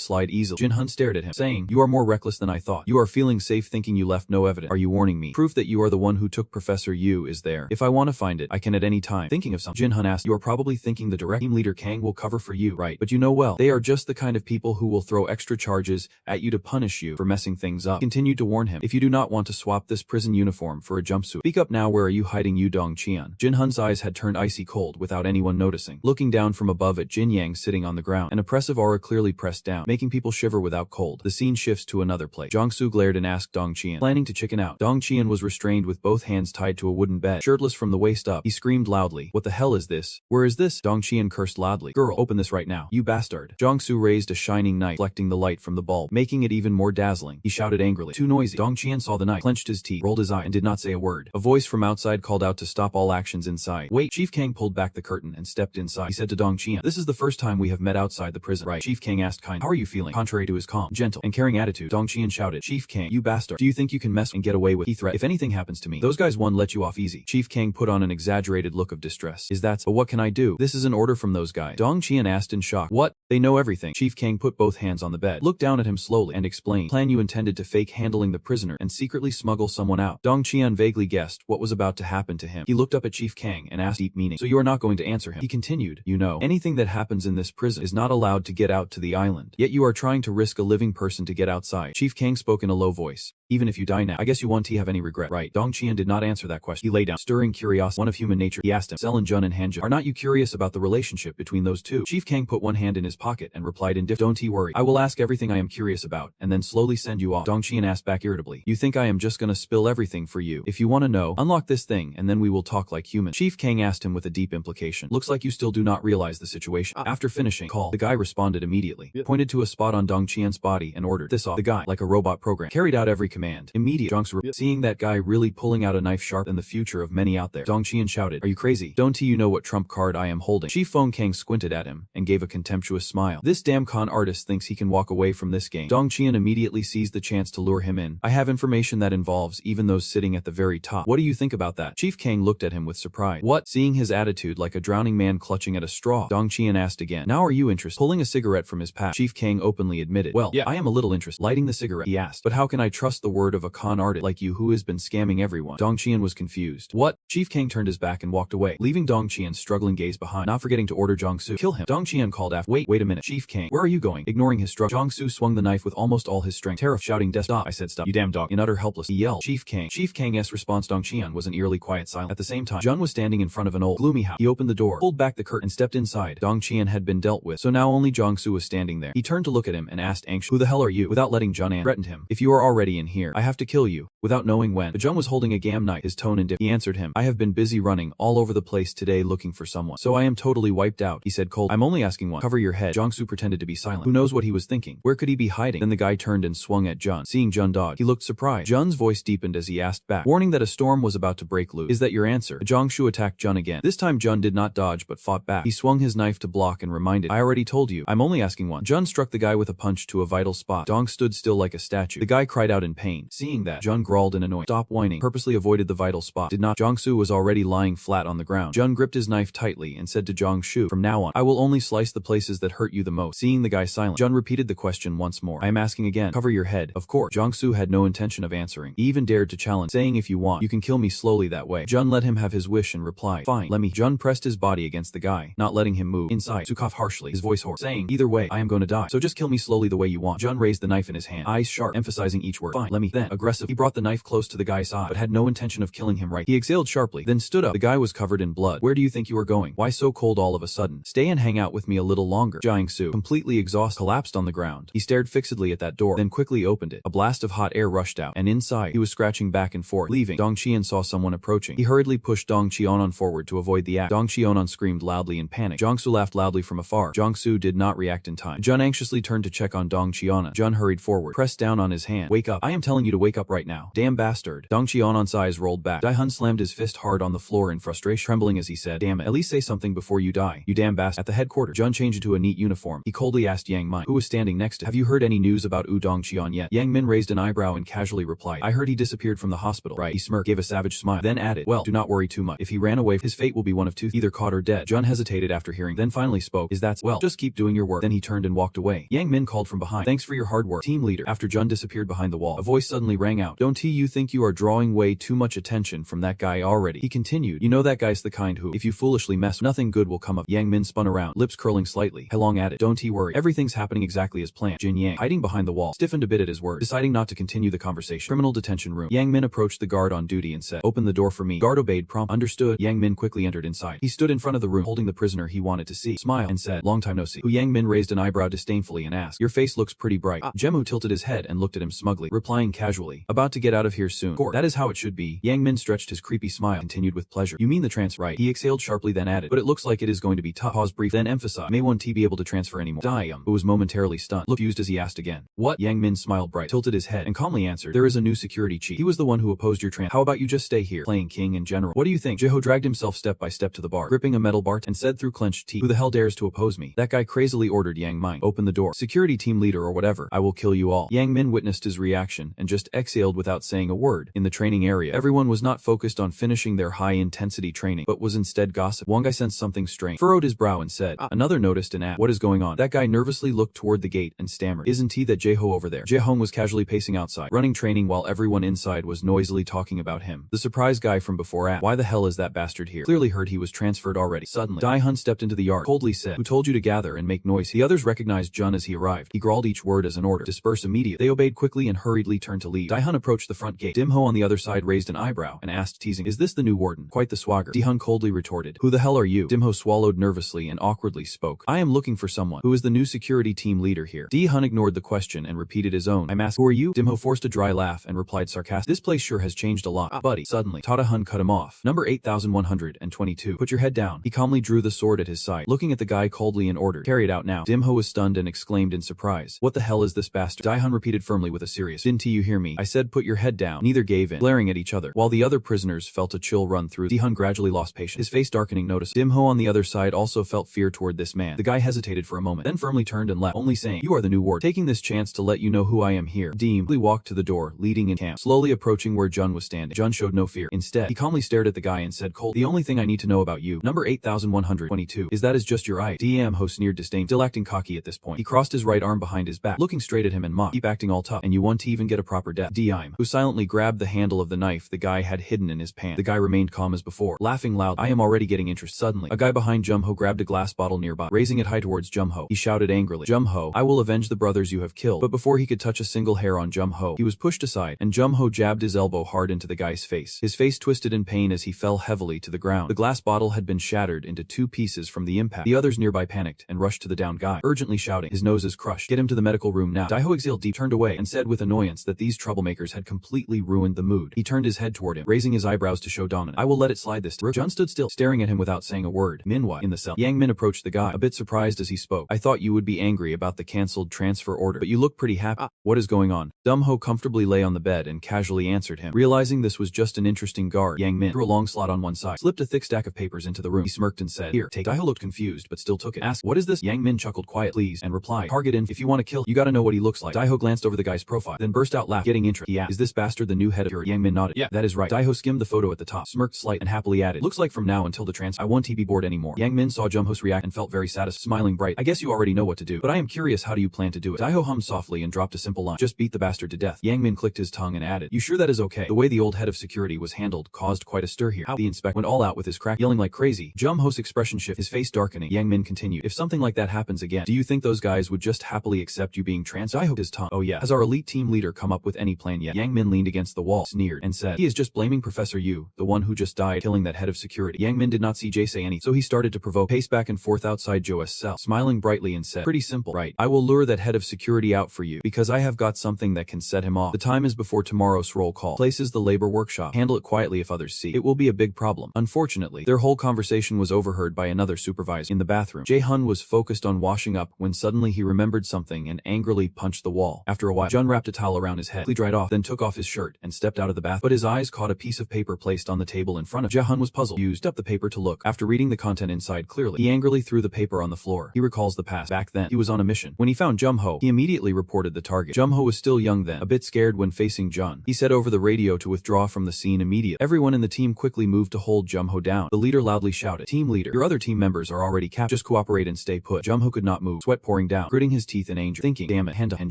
slide easily. Jin Hun stared at him, saying, you are more reckless than I thought. You are feeling safe thinking you left no evidence. Are you warning me? Proof that you are the one who took Professor Yu is there. If I want to find it, I can at any time. Thinking of something, Jin Hun asked, you are probably thinking the direct team leader Kang will cover for you, right? But you know well, they are just the kind of people who will throw extra charges at you to punish you for messing things up. Continued to warn him, if you do not want to swap this prison uniform for a jumpsuit, speak up now. Where are you hiding, Yu Dongqian? Jin Hun's eyes had turned icy cold without anyone noticing. Looking down from above at Jin Yang sitting on the ground, an oppressive aura clearly pressed down, making people shiver without cold. The scene shifts to another place. Jiangsu glared and asked Dongqian, planning to chicken out. Dongqian was restrained with both hands tied to a wooden bed. Shirtless from the waist up, he screamed loudly, what the hell is this? Where is this? Dongqian cursed loudly. Girl, open this right now, you bastard. Jiangsu raised a shining knife, reflecting the light from the bulb, making it even more dazzling. He shouted angrily, too noisy. Dongqian saw the knife, clenched his teeth, rolled his eye, and did not say a word. A voice from outside called out to stop all actions inside. Wait, Chief Kang pulled back the curtain and stepped inside. He said to Dongqian, this is the first time we have met outside the prison, right? Chief Kang asked kindly, how are you feeling? Contrary to his calm, gentle, and caring attitude, Dongqian shouted, Chief Kang, you bastard, do you think you can mess and get away with? He threatened, if anything happens to me, those guys won't let you off easy. Chief Kang put on an exaggerated look of distress. Is that so? But what can I do? This is an order from those guys. Dongqian asked in shock. What? They know everything. Chief Kang put both hands on the bed, looked down at him slowly, and explained, plan you intended to fake handling the prisoner and secretly smuggle someone out. Dongqian vaguely guessed what was about to happen to him. He looked up at Chief Kang and asked deep meaning, so you are not going to answer him? He continued, you know, anything that happens in this prison is not allowed to get out to the island. Yet you are trying to risk a living person to get outside. Chief Kang spoke in a low voice. Even if you die now, I guess you won't have any regret, right? Dongqian did not answer that question. He lay down, stirring curiosity, one of human nature. He asked him, Sel and Jun and Hanjun, are not you curious about the relationship between those two? Chief Kang put one hand in his pocket and replied indifferently, don't worry, I will ask everything I am curious about, and then slowly send you off. Dongqian asked back irritably, you think I am just gonna spill everything for you? If you want to know, unlock this thing, and then we will talk like humans. Chief Kang asked him with a deep implication, looks like you still do not realize the situation. After finishing call, the guy responded immediately, pointed to a spot on Dongqian's body and ordered this off. The guy, like a robot program, carried out every command. Immediately, seeing that guy really pulling out a knife sharp in the future of many out there, Dongqian shouted, are you crazy? Don't you know what trump card I am holding? Chief Feng Kang squinted at him and gave a contemptuous smile. This damn con artist thinks he can walk away from this game. Dongqian immediately seized the chance to lure him in. I have information that involves even those sitting at the very top. What do you think about that? Chief Kang looked at him with surprise. What? Seeing his attitude like a drowning man clutching at a straw, Dongqian asked again, now are you interested? Pulling a cigarette from his pack, Chief Kang openly admitted, well, yeah, I am a little interested. Lighting the cigarette, he asked, but how can I trust the word of a con artist like you who has been scamming everyone? Dongqian was confused. What? Chief Kang turned his back and walked away, leaving Dongqian's struggling gaze behind, not forgetting to order Jiangsu, kill him. Dongqian called after, wait a minute, Chief Kang, where are you going? Ignoring his struggle, Jiangsu swung the knife with almost all his strength, terrified, shouting, stop, I said stop, you damn dog. In utter helplessness, he yelled, Chief Kang. Chief Kang's response, Dongqian, was an eerily quiet silence. At the same time, Jun was standing in front of an old, gloomy house. He opened the door, pulled back the curtain, and stepped inside. Dongqian had been dealt with, so now only Jiangsu was standing there. He turned to look at him and asked anxiously, who the hell are you? Without letting Jun threatened him, if you are already in here, I have to kill you, without knowing when. But Jun was holding a gam knife, his tone indifferent. He answered him, I have been busy running all over the place today looking for someone, so I am totally wiped out. He said cold, I'm only asking one. Cover your head. Jiangsu pretended to be silent. Who knows what he was thinking? Where could he be hiding? Then the guy turned and swung at Jun. Seeing Jun dodge, he looked surprised. Jun's voice deepened as he asked back, warning that a storm was about to break loose. Is that your answer? Jiangsu attacked Jun again. This time Jun did not dodge but fought back. He swung his knife to block and reminded, I already told you, I'm only asking one. Jun struck the guy with a punch to a vital spot. Dong stood still like a statue. The guy cried out in pain. Seeing that, Jun growled in annoyance. Stop whining. Purposely avoided the vital spot. Did not. Jiangsu was already lying flat on the ground. Jun gripped his knife tightly and said to Jiangsu, from now on, I will only slice the places that hurt you the most. Seeing the guy silent, Jun repeated the question once more. I am asking again. Cover your head. Of course. Jiangsu had no intention of answering. He even dared to challenge, saying if you want, you can kill me slowly that way. Jun let him have his wish and replied, fine, let me. Jun pressed his body against the guy, not letting him move. Inside, Su coughed harshly, his voice hoarse, saying, either way, I am going to die, so just kill me slowly the way you want. Jun raised the knife in his hand, eyes sharp, emphasizing each word. Fine, let me. Then, aggressive, he brought the knife close to the guy's eye, but had no intention of killing him right. He exhaled sharply, then stood up. The guy was covered in blood. Where do you think you are going? Why so cold all of a sudden? Stay and hang out with me a little longer. Jiangsu, completely exhausted, collapsed on the ground. He stared fixedly at that door, then quickly opened it. A blast of hot air rushed out, and inside, he was scratching back and forth, leaving. Dongqian saw someone approaching. He hurriedly pushed Dongqian forward to avoid the act. Dongqian screamed loudly in panic. Jiangsu laughed loudly from afar. Jiangsu did not react in time. Jun anxiously turned to check on Dongqian. Jun hurried forward, pressed down on his hand. Wake up. I am telling you to wake up right now. Damn bastard. Dong Qianon's eyes rolled back. Daihun slammed his fist hard on the floor in frustration, trembling as he said, damn it, at least say something before you die, you damn bastard. At the headquarters, Jun changed into a neat uniform. He coldly asked Yang Min, who was standing next to him, have you heard any news about Dong Qian yet? Yang Min raised an eyebrow and casually replied, I heard he disappeared from the hospital. Right. He smirked, gave a savage smile, then added, well, do not worry too much. If he ran away, his fate will be one of two, either caught or dead. Jun hesitated after hearing, then finally spoke, is that well, just keep doing your work. Then he turned and walked away. Yang Min called from behind, thanks for your hard work, team leader. After Jun disappeared behind the wall, a voice suddenly rang out, don't you think you are drawing way too much attention from that guy already? He continued, you know that guy's the kind who, if you foolishly mess, nothing good will come of. Yang Min spun around, lips curling slightly. Helong added, don't worry, everything's happening exactly as planned. Jin Yang, hiding behind the wall, stiffened a bit at his words, deciding not to continue the conversation. Criminal detention room. Yang Min approached the guard on duty and said, open the door for me. Guard obeyed prompt. Understood. Yang Min quickly entered inside. He stood in front of the room, holding the prisoner he wanted to see, smiled, and said, long time no see. Who? Yang Min raised an eyebrow disdainfully and asked, your face looks pretty bright. Jemu tilted his head and looked at him smugly, replying casually, about to get out of here soon. Court. That is how it should be. Yang Min stretched his creepy smile, continued with pleasure. You mean the transfer? Right. He exhaled sharply, then added, but it looks like it is going to be tough. Pause brief, then emphasized, may one be able to transfer anymore? Who was momentarily stunned, looked used as he asked again, what? Yang Min smiled bright, tilted his head, and calmly answered, there is a new security chief. He was the one who opposed your transfer. How about you just stay here, playing king in general? What do you think? Jeho dragged himself step by step to the bar, gripping a metal bart, and said through clenched teeth, who the hell dares to oppose me? That guy crazily ordered Yang Min, open the door. Security team leader or whatever, I will kill you all. Yang Min witnessed his reaction and just exhaled without saying a word. In the training area, everyone was not focused on finishing their high-intensity training, but was instead gossip. One guy sensed something strange, furrowed his brow and said, another noticed and asked, what is going on? That guy nervously looked toward the gate and stammered, isn't he that Jeho over there? Jehong was casually pacing outside, running training while everyone inside was noisily talking about him. The surprise guy from before asked, why the hell is that bastard here? Clearly heard he was transferred already. Suddenly, Daihun stepped into the yard, coldly said, who told you to gather and make noise? The others recognized Jun as he arrived. He growled each word as an order, disperse immediately. They obeyed quickly and hurriedly turned to leave. Daihun approached the front gate. Dimho on the other side raised an eyebrow and asked teasing, is this the new warden? Quite the swagger. Dihun coldly retorted, who the hell are you? Dimho swallowed nervously and awkwardly spoke, I am looking for someone. Who is the new security team leader here? Dihun ignored the question and repeated his own, I'm asking, who are you? Dimho forced a dry laugh and replied sarcastically, this place sure has changed a lot, buddy. Suddenly, Tadahun cut him off. Number 8122. Put your head down. He calmly drew the sword at his side, looking at the guy coldly and ordered, carry it out now. Dimho was stunned and exclaimed in surprise, what the hell is this bastard? Daihun repeated firmly with a serious, didn't you hear me? I said put your head down. Neither gave in, glaring at each other. While the other prisoners felt a chill run through, Dihun gradually lost patience, his face darkening noticeably. Dimho on the other side also felt fear toward this man. The guy hesitated for a moment, then firmly turned and left, only saying, you are the new ward. Taking this chance to let you know who I am here. Deem walked to the door, leading in camp, slowly approaching where Jun was standing. Jun showed no fear. Instead, he calmly stared at the guy and said cold, the only thing I need to know about you, number 8122, is that is just your eye. Ho sneered disdain, still acting cocky at this point. He crossed his right arm behind his back, looking straight at him and mocked, keep acting all tough, and you want to even get a proper death. Who silently grabbed the handle of the knife the guy had hidden in his pants. The guy remained calm as before, laughing loud, I am already getting interested. Suddenly, a guy behind Jumho grabbed a glass bottle nearby, raising it high towards Jumho. He shouted angrily, Jumho, I will avenge the brothers you have killed. But before he could touch a single hair on Jumho, he was pushed aside, and Jumho jabbed his elbow hard into the guy's face. His face twisted in pain as he fell heavily to the ground. The glass bottle had been shattered into 2 pieces from the impact. The others nearby panicked and rushed to the downed guy, urgently shouting, his nose is crushed. Get him to the medical room now. Daiho exhaled deep, turned away, and said with annoyance that these troublemakers had completely ruined the mood. He turned his head toward him, raising his eyebrows to show dominance. I will let it slide this time. Jun stood still, staring at him without saying a word. Meanwhile, in the cell, Yang Min approached the guy, a bit surprised as he spoke. I thought you would be angry about the cancelled transfer order, but you look pretty happy. What is going on? Dumho comfortably lay on the bed and casually answered him. Realizing this was just an interesting guard, Yang Min threw a long slot on one side, slipped a thick stack of papers into the room. He smirked and said, here, take. Daiho looked confused, but still took it. Asked, what is this? Yang Min chuckled quiet, please, and replied, target in. If you want to kill, you gotta know what he looks like. Daiho glanced over the guy's profile, then burst out laughing, getting interest. He asked, is this bastard the new head of your? Yang Min nodded. Yeah, that is right. Daiho skimmed the photo at the top, smirked slight, and happily added, looks like from now until the transfer, I won't be bored anymore. Yang Min saw Jumho's react and felt very satisfied, smiling bright. I guess you already know what to do, but I am curious, how do you plan to do it? Daiho hummed softly and dropped a simple line, just beat the bastard to death. Yang Min clicked his tongue and added, you sure that is okay? The way the old head of security was handled caused quite a stir here. How? The inspector went all out with his crack, yelling like crazy. Jumho's expression shifted, his face darkening. Yang Min continued, if something like that happens again, do you think those guys would just happily accept you being trans? Daiho his tongue. Oh yeah. Has our elite team leader come up with any plan yet? Yang Min leaned against the wall, sneered, and said, he is just blaming Professor Yu, the one who just died, killing that head of security. Yang Min did not see Jay say anything, so he started to provoke, pace back and forth outside Joe's cell, smiling brightly and said, pretty simple, right? I will lure that head of security out for you, because I have got something that can set him off. The time is before tomorrow's roll call. Places the labor workshop. Handle it quietly if others see. It will be a big problem. Unfortunately, their whole conversation was overheard by another supervisor. In the bathroom, Jae-hun was focused on washing up when suddenly he remembered something and angrily punched the wall. After a while, Jun wrapped a towel around around his head, dried off, then took off his shirt and stepped out of the bath. But his eyes caught a piece of paper placed on the table in front of Jae-hun. Was puzzled, used up the paper to look. After reading the content inside clearly, he angrily threw the paper on the floor. He recalls the past. Back then, he was on a mission. When he found Jumho, he immediately reported the target. Jumho was still young then, a bit scared when facing Jun. He said over the radio to withdraw from the scene immediately. Everyone in the team quickly moved to hold Jumho down. The leader loudly shouted, "Team leader, your other team members are already captured. Just cooperate and stay put." Jumho could not move, sweat pouring down, gritting his teeth in anger, thinking, "Damn it, Henda and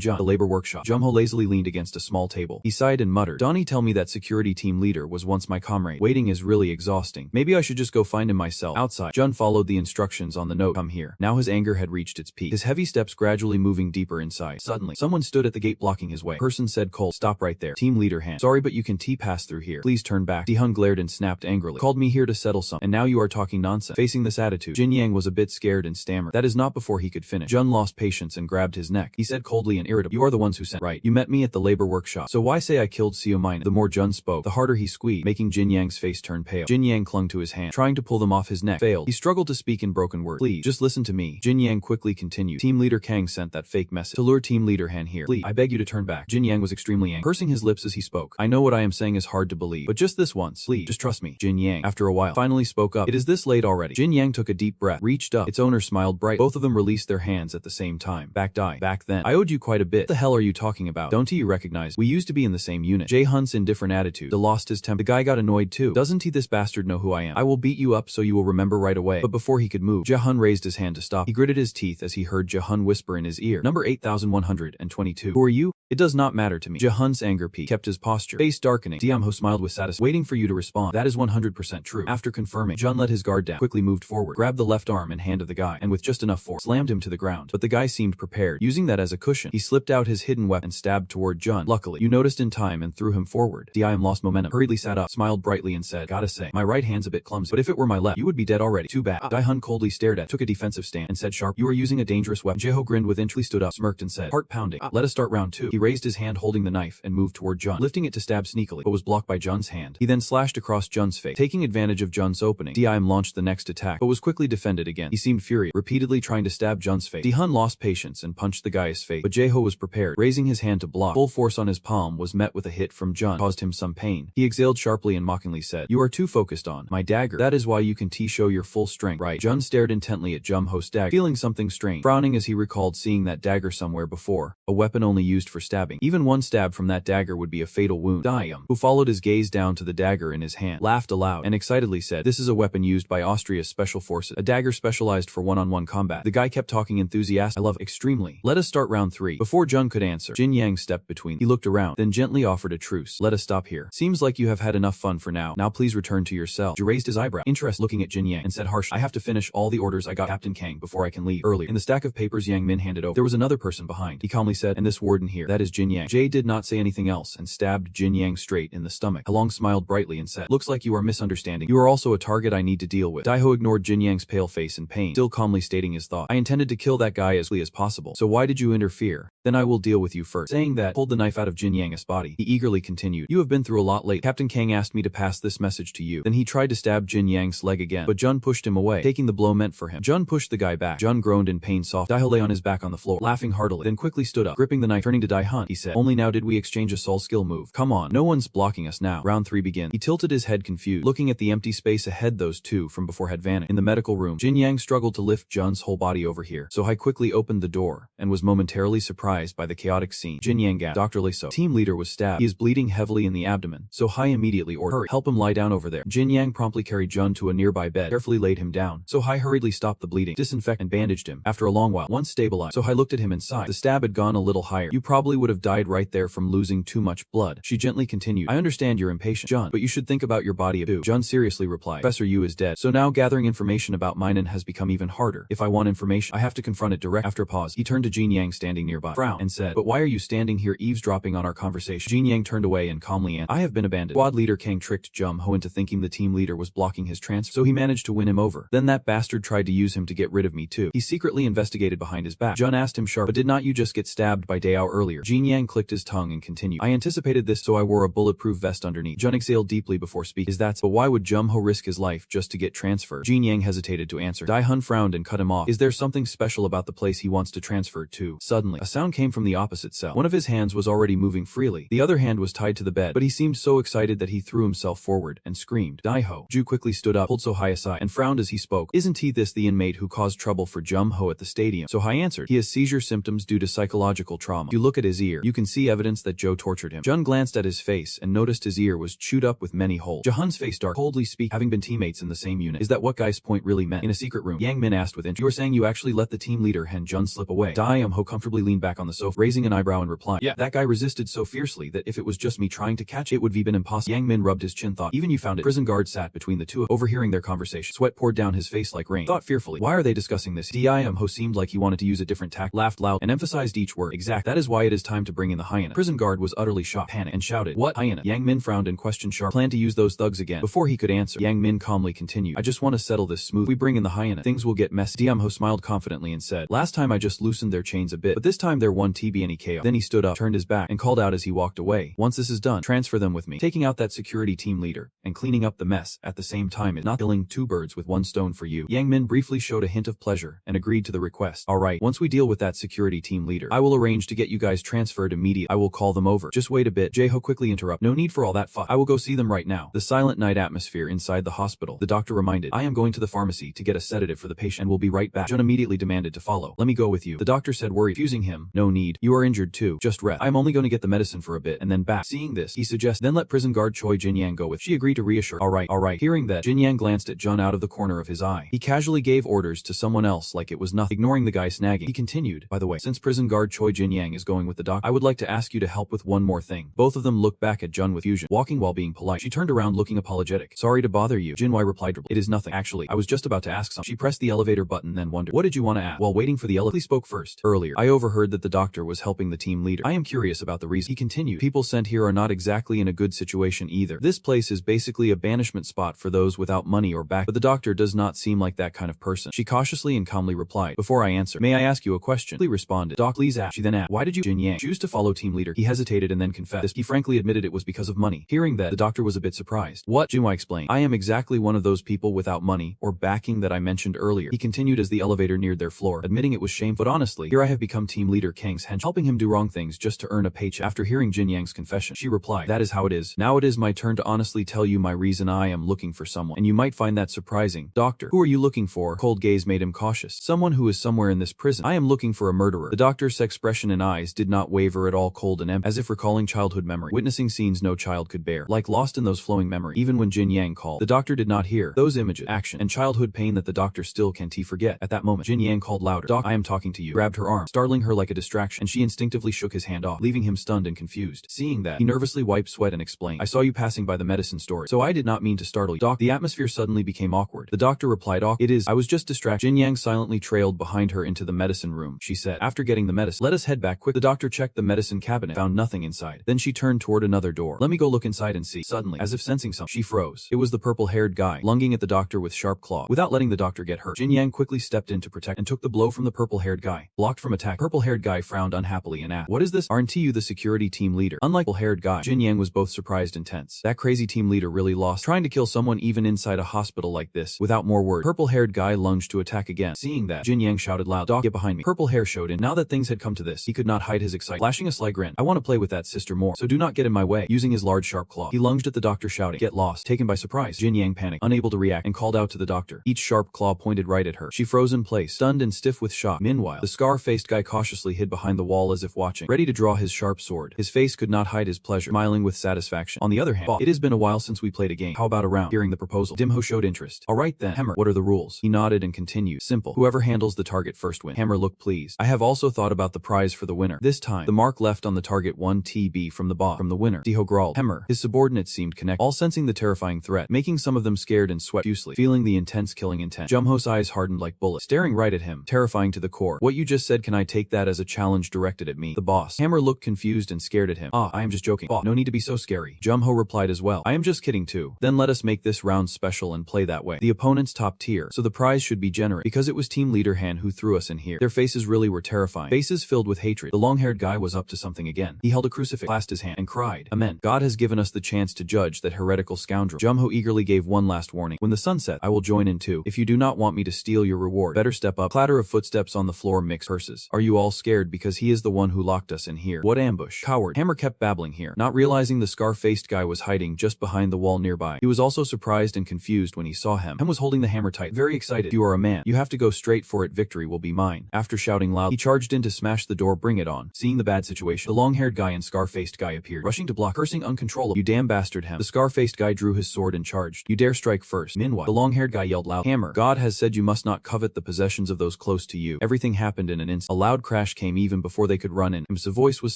Jun, the labor workshop." Jumho lazily leaned against a small table. He sighed and muttered, "Donnie, tell me that security team leader was once my comrade. Waiting is really exhausting. Maybe I should just go find him myself." Outside, Jun followed the instructions on the note. "Come here." Now his anger had reached its peak, his heavy steps gradually moving deeper inside. Suddenly, someone stood at the gate blocking his way. Person said cold, "Stop right there." Team leader Han, "Sorry, but you can pass through here. Please turn back." Ji-hun glared and snapped angrily, "Called me here to settle something, and now you are talking nonsense." Facing this attitude, Jin Yang was a bit scared and stammered, "That is not." Before he could finish, Jun lost patience and grabbed his neck. He said coldly and irritably, "You are the ones who sent, right? You met me at the labor workshop. So why say I killed Seo Mina?" The more Jun spoke, the harder he squeezed, making Jin Yang's face turn pale. Jin Yang clung to his hand, trying to pull them off his neck. Failed. He struggled to speak in broken words. "Please, just listen to me." Jin Yang quickly continued, "Team leader Kang sent that fake message to lure team leader Han here. Please, I beg you to turn back." Jin Yang was extremely angry, pursing his lips as he spoke. "I know what I am saying is hard to believe, but just this once, please, just trust me." Jin Yang, after a while, finally spoke up. "It is this late already?" Jin Yang took a deep breath, reached up. Its owner smiled bright. Both of them released their hands at the same time. Back then, I owed you quite a bit. What the hell are you talking about? Don't you recognize? We used to be in the same unit." Jae-hun's indifferent attitude lost his temper. The guy got annoyed too. "Doesn't he, this bastard, know who I am? I will beat you up so you will remember right away." But before he could move, Jae-hun raised his hand to stop. He gritted his teeth as he heard Jae-hun whisper in his ear, "Number 8122. Who are you?" "It does not matter to me." Jae-hun's anger peaked, kept his posture, face darkening. Diamho smiled with satisfaction, waiting for you to respond. "That is 100% true." After confirming, Jun let his guard down, quickly moved forward, grabbed the left arm and hand of the guy, and with just enough force, slammed him to the ground. But the guy seemed prepared. Using that as a cushion, he slipped out his hidden weapon and stabbed toward Jun. Luckily, you noticed in time and threw him forward. Diam lost momentum, hurriedly sat up, smiled brightly and said, "Gotta say, my right hand's a bit clumsy, but if it were my left, you would be dead already." "Too bad." Dae-hun coldly stared at, took a defensive stand, and said sharp, "You are using a dangerous weapon." Jae-ho grinned with interest, stood up, smirked and said, "Heart pounding. Let us start round 2. He raised his hand holding the knife and moved toward Jun, lifting it to stab sneakily, but was blocked by Jun's hand. He then slashed across Jun's face. Taking advantage of Jun's opening, Diam launched the next attack, but was quickly defended again. He seemed furious, repeatedly trying to stab Jun's face. Dae-hun lost patience and punched the guy's face, but Jae-ho was prepared. Raising his hand to block, full force on his palm was met with a hit from Jun, caused him some pain. He exhaled sharply and mockingly said, "You are too focused on my dagger. That is why you can show your full strength, right?" Jun stared intently at Jumho's dagger, feeling something strange, frowning as he recalled seeing that dagger somewhere before, a weapon only used for stabbing. Even one stab from that dagger would be a fatal wound. Diam, who followed his gaze down to the dagger in his hand, laughed aloud and excitedly said, "This is a weapon used by Austria's special forces, a dagger specialized for one-on-one combat." The guy kept talking enthusiastically. "I love it extremely. Let us start round 3. Before Jun could answer, Jin Yang stepped between. He looked around, then gently offered a truce. "Let us stop here. Seems like you have had enough fun for now. Now please return to your cell." Jun raised his eyebrow, interest looking at Jin Yang, and said harshly, "I have to finish all the orders I got Captain Kang before I can leave." Earlier, in the stack of papers Yang Min handed over, there was another person behind. He calmly said, "And this warden here, that is Jin Yang." Jae did not say anything else and stabbed Jin Yang straight in the stomach. Halong smiled brightly and said, "Looks like you are misunderstanding. You are also a target I need to deal with." Dae-ho ignored Jin Yang's pale face in pain, still calmly stating his thought. "I intended to kill that guy as quickly as possible. So why did you interfere? Then I will deal with you first." Saying that, pulled the knife out of Jin Yang's body. He eagerly continued, "You have been through a lot lately. Captain Kang asked me to pass this message to you." Then he tried to stab Jin Yang's leg again, but Jun pushed him away, taking the blow meant for him. Jun pushed the guy back. Jun groaned in pain softly. Dae-ho lay on his back on the floor, laughing heartily, then quickly stood up, gripping the knife. Turning to Dae-hun, he said, "Only now did we exchange a soul skill move. Come on, no one's blocking us now. Round 3 begins." He tilted his head confused, looking at the empty space ahead. Those two from before had vanished. In the medical room, Jin Yang struggled to lift Jun's whole body over here. So Hai quickly opened the door, and was momentarily surprised by the chaotic scene. Jin Yang gasped, "Dr. Leso, team leader was stabbed. He is bleeding heavily in the abdomen." So Hai immediately ordered, "Hurry, help him lie down over there." Jin Yang promptly carried Jun to a nearby bed, carefully laid him down. So Hai hurriedly stopped the bleeding, disinfected and bandaged him. After a long while, once stabilized, So Hai looked at him and sighed. The stab had gone a little higher. "You probably would have died right there from losing too much blood." She gently continued, "I understand you're impatient, Jun, but you should think about your body too." Jun seriously replied, "Professor Yu is dead. So now gathering information about Minun has become even harder. If I want information, I have to confront it direct." After a pause, he turned to Jin Yang standing nearby, frowned, and said, "But why are you standing here eavesdropping on our conversation?" Jin Yang turned away and calmly answered, "I have been abandoned. Squad leader Kang tricked Jumho into thinking the team leader was blocking his transfer, so he managed to win him over. Then that bastard tried to use him to get rid of me too. He secretly investigated behind his back." Jun asked him sharp, "But did not you just get stabbed by Daao earlier?" Jin Yang clicked his tongue and continued, "I anticipated this, so I wore a bulletproof vest underneath." Jun exhaled deeply before speaking, "Is that so? But why would Jumho risk his life just to get transferred?" Jin Yang hesitated to answer. Dae-hun frowned and cut him off. "Is there something special about the place he wants to transfer to?" Suddenly, a sound came from the opposite cell. One of his hands hands was already moving freely. The other hand was tied to the bed, but he seemed so excited that he threw himself forward and screamed, "Die-ho." Ju quickly stood up, pulled So-hai aside, and frowned as he spoke. "Isn't he this the inmate who caused trouble for Jum-ho at the stadium?" So-hai answered, "He has seizure symptoms due to psychological trauma. You look at his ear. You can see evidence that Joe tortured him." Jun glanced at his face and noticed his ear was chewed up with many holes. Jahan's face dark. "Coldly speak, having been teammates in the same unit. Is that what Guy's point really meant?" In a secret room, Yang Min asked with interest, "You are saying you actually let the team leader Han Jun slip away?" Ho comfortably leaned back on the sofa, raising an eyebrow in reply. "Yeah, that guy resisted so fiercely that if it was just me trying to catch it would have been impossible." Yang Min rubbed his chin, thought, "Even you found it." Prison guard sat between the two, overhearing their conversation. Sweat poured down his face like rain. Thought fearfully, why are they discussing this? Ho seemed like he wanted to use a different tact, laughed loud, and emphasized each word. "Exact. That is why it is time to bring in the hyena." Prison guard was utterly shocked, panicked, and shouted, "What hyena?" Yang Min frowned and questioned sharp, "Plan to use those thugs again?" Before he could answer, Yang Min calmly continued, "I just want to settle this smooth. We bring in the hyena, things will get messy." Ho smiled confidently and said, "Last time I just loosened their chains a bit, but this time they're 1 TB any chaos." Then he stood up, turned his back, and called out as he walked away, "Once this is done, transfer them with me. Taking out that security team leader and cleaning up the mess at the same time is not killing 2 birds with 1 stone for you." Yang Min briefly showed a hint of pleasure and agreed to the request. "All right, once we deal with that security team leader, I will arrange to get you guys transferred immediately. I will call them over." "Just wait a bit," Jae-ho quickly interrupted. "No need for all that fuss. I will go see them right now." The silent night atmosphere inside the hospital. The doctor reminded, "I am going to the pharmacy to get a sedative for the patient and will be right back." Jun immediately demanded to follow. "Let me go with you," the doctor said, worried, fusing him. "No need. You are injured too. Just rest. I am only going to get the medicine for a bit and then back." Seeing this, he suggested, "Then let prison guard Choi Jin-yang go with." She agreed to reassure, All right. Hearing that, Jin-yang glanced at Jun out of the corner of his eye. He casually gave orders to someone else like it was nothing, ignoring the guy snagging. He continued, "By the way, since prison guard Choi Jin-yang is going with the doctor, I would like to ask you to help with one more thing." Both of them looked back at Jun with fusion, walking while being polite. She turned around looking apologetic. "Sorry to bother you," Jinwei replied. "It is nothing. Actually, I was just about to ask something." She pressed the elevator button, then wondered, "What did you want to ask?" While waiting for the elevator, he spoke first. "Earlier, I overheard that the doctor was helping the team leader. I am curious about the reason." He continued, "People sent here are not exactly in a good situation either. This place is basically a banishment spot for those without money or back, but the doctor does not seem like that kind of person." She cautiously and calmly replied, "Before I answer, may I ask you a question?" He responded, "Doc, please ask." She then asked, "Why did you, Jin-yang, choose to follow team leader?" He hesitated and then confessed. He frankly admitted it was because of money. Hearing that, the doctor was a bit surprised. "What?" Jinwei explained, "I am exactly one of those people without money or backing that I mentioned earlier." He continued as the elevator neared their floor, admitting it was shameful, "But honestly, here I have become team leader Kang's henchman, helping him do wrong things just to earn a paycheck." After hearing Jin-yang's confession, she replied, "That is how it is. Now it is my turn to honestly tell you my reason. I am looking for someone, and you might find that surprising." "Doctor, who are you looking for?" Cold gaze made him cautious. "Someone who is somewhere in this prison. I am looking for a murderer." The doctor's expression and eyes did not waver at all, cold and empty, as if recalling childhood memory, witnessing scenes no child could bear, like lost in those flowing memories. Even when Jin-yang called, the doctor did not hear those images, action, and childhood pain that the doctor still can't forget. At that moment, Jin-yang called louder, "Doc, I am talking to you," grabbed her arm, startling her like a distraction, and she instinctively shook his hand off, leaving him stunned and confused. Seeing that, he nervously wiped sweat and explained, "I saw you passing by the medicine store, so I did not mean to startle you." "Doc." The atmosphere suddenly became awkward. The doctor replied, "Oh, it is. I was just distracted." Jin-yang silently trailed behind her into the medicine room. She said, "After getting the medicine, let us head back quick." The doctor checked the medicine cabinet, found nothing inside. Then she turned toward another door. "Let me go look inside and see." Suddenly, as if sensing something, she froze. It was the purple-haired guy, lunging at the doctor with sharp claws. Without letting the doctor get hurt, Jin-yang quickly stepped in to protect and took the blow from the purple-haired guy. Blocked from attack, purple-haired guy frowned unhappily and asked, "What is this? Aren't you the security team leader?" Unlike purple-haired guy, Jin-yang was both surprised and tense. That crazy team leader really lost, trying to kill someone even inside a hospital like this. Without more words, purple-haired guy lunged to attack again. Seeing that, Jin-yang shouted loud, "Doc, get behind me." Purple hair showed in. Now that things had come to this, he could not hide his excitement. Flashing a sly grin, "I want to play with that sister more, so do not get in my way." Using his large sharp claw, he lunged at the doctor shouting, "Get lost." Taken by surprise, Jin-yang panicked, unable to react, and called out to the doctor. Each sharp claw pointed right at her. She froze in place, stunned and stiff with shock. Meanwhile, the scar-faced guy cautiously hid behind the wall as if watching, ready to draw his sharp sword. His face could not hide his pleasure, smiling with satisfaction. On the other hand, "It has been a while since we played a game. How about a round?" Hearing the proposal, Dimho showed interest. "All right then, Hammer, what are the rules?" He nodded and continued, "Simple. Whoever handles the target first wins." Hammer looked pleased. "I have also thought about the prize for the winner. This time, the mark left on the target 1 TB from the boss, from the winner." Diho growled. Hammer, his subordinates seemed connected, all sensing the terrifying threat, making some of them scared and sweat profusely, feeling the intense killing intent. Jumho's eyes hardened like bullets, staring right at him, terrifying to the core. "What you just said, can I take that as a challenge directed at me?" The boss. Hammer looked confused and scared at him. "Ah, I am just joking. Boss, no need to be so scary." Jumho replied as well, "I am just kidding too." "Then let us make this round special and play that way. The opponent's top tier, so the prize should be generous, because it was team leader Han who threw us in here." Their faces really were terrifying, faces filled with hatred. The long-haired guy was up to something again. He held a crucifix, clasped his hand, and cried, "Amen. God has given us the chance to judge that heretical scoundrel." Jumho eagerly gave one last warning. "When the sun sets, I will join in too. If you do not want me to steal your reward, better step up." Clatter of footsteps on the floor, mixed curses. "Are you all scared because he is the one who locked us in and here. What ambush? Coward. Hammer kept babbling here, not realizing the scar-faced guy was hiding just behind the wall nearby. He was also surprised and confused when he saw him. Hem was holding the hammer tight, very excited. You are a man. You have to go straight for it. Victory will be mine. After shouting loud, he charged in to smash the door. Bring it on. Seeing the bad situation, the long-haired guy and scar-faced guy appeared, rushing to block, cursing uncontrollably. You damn bastard, Hem. The scar-faced guy drew his sword and charged. You dare strike first. Meanwhile, the long-haired guy yelled loud, Hammer, God has said you must not covet the possessions of those close to you. Everything happened in an instant. A loud crash came even before they could run in. Hem's voice was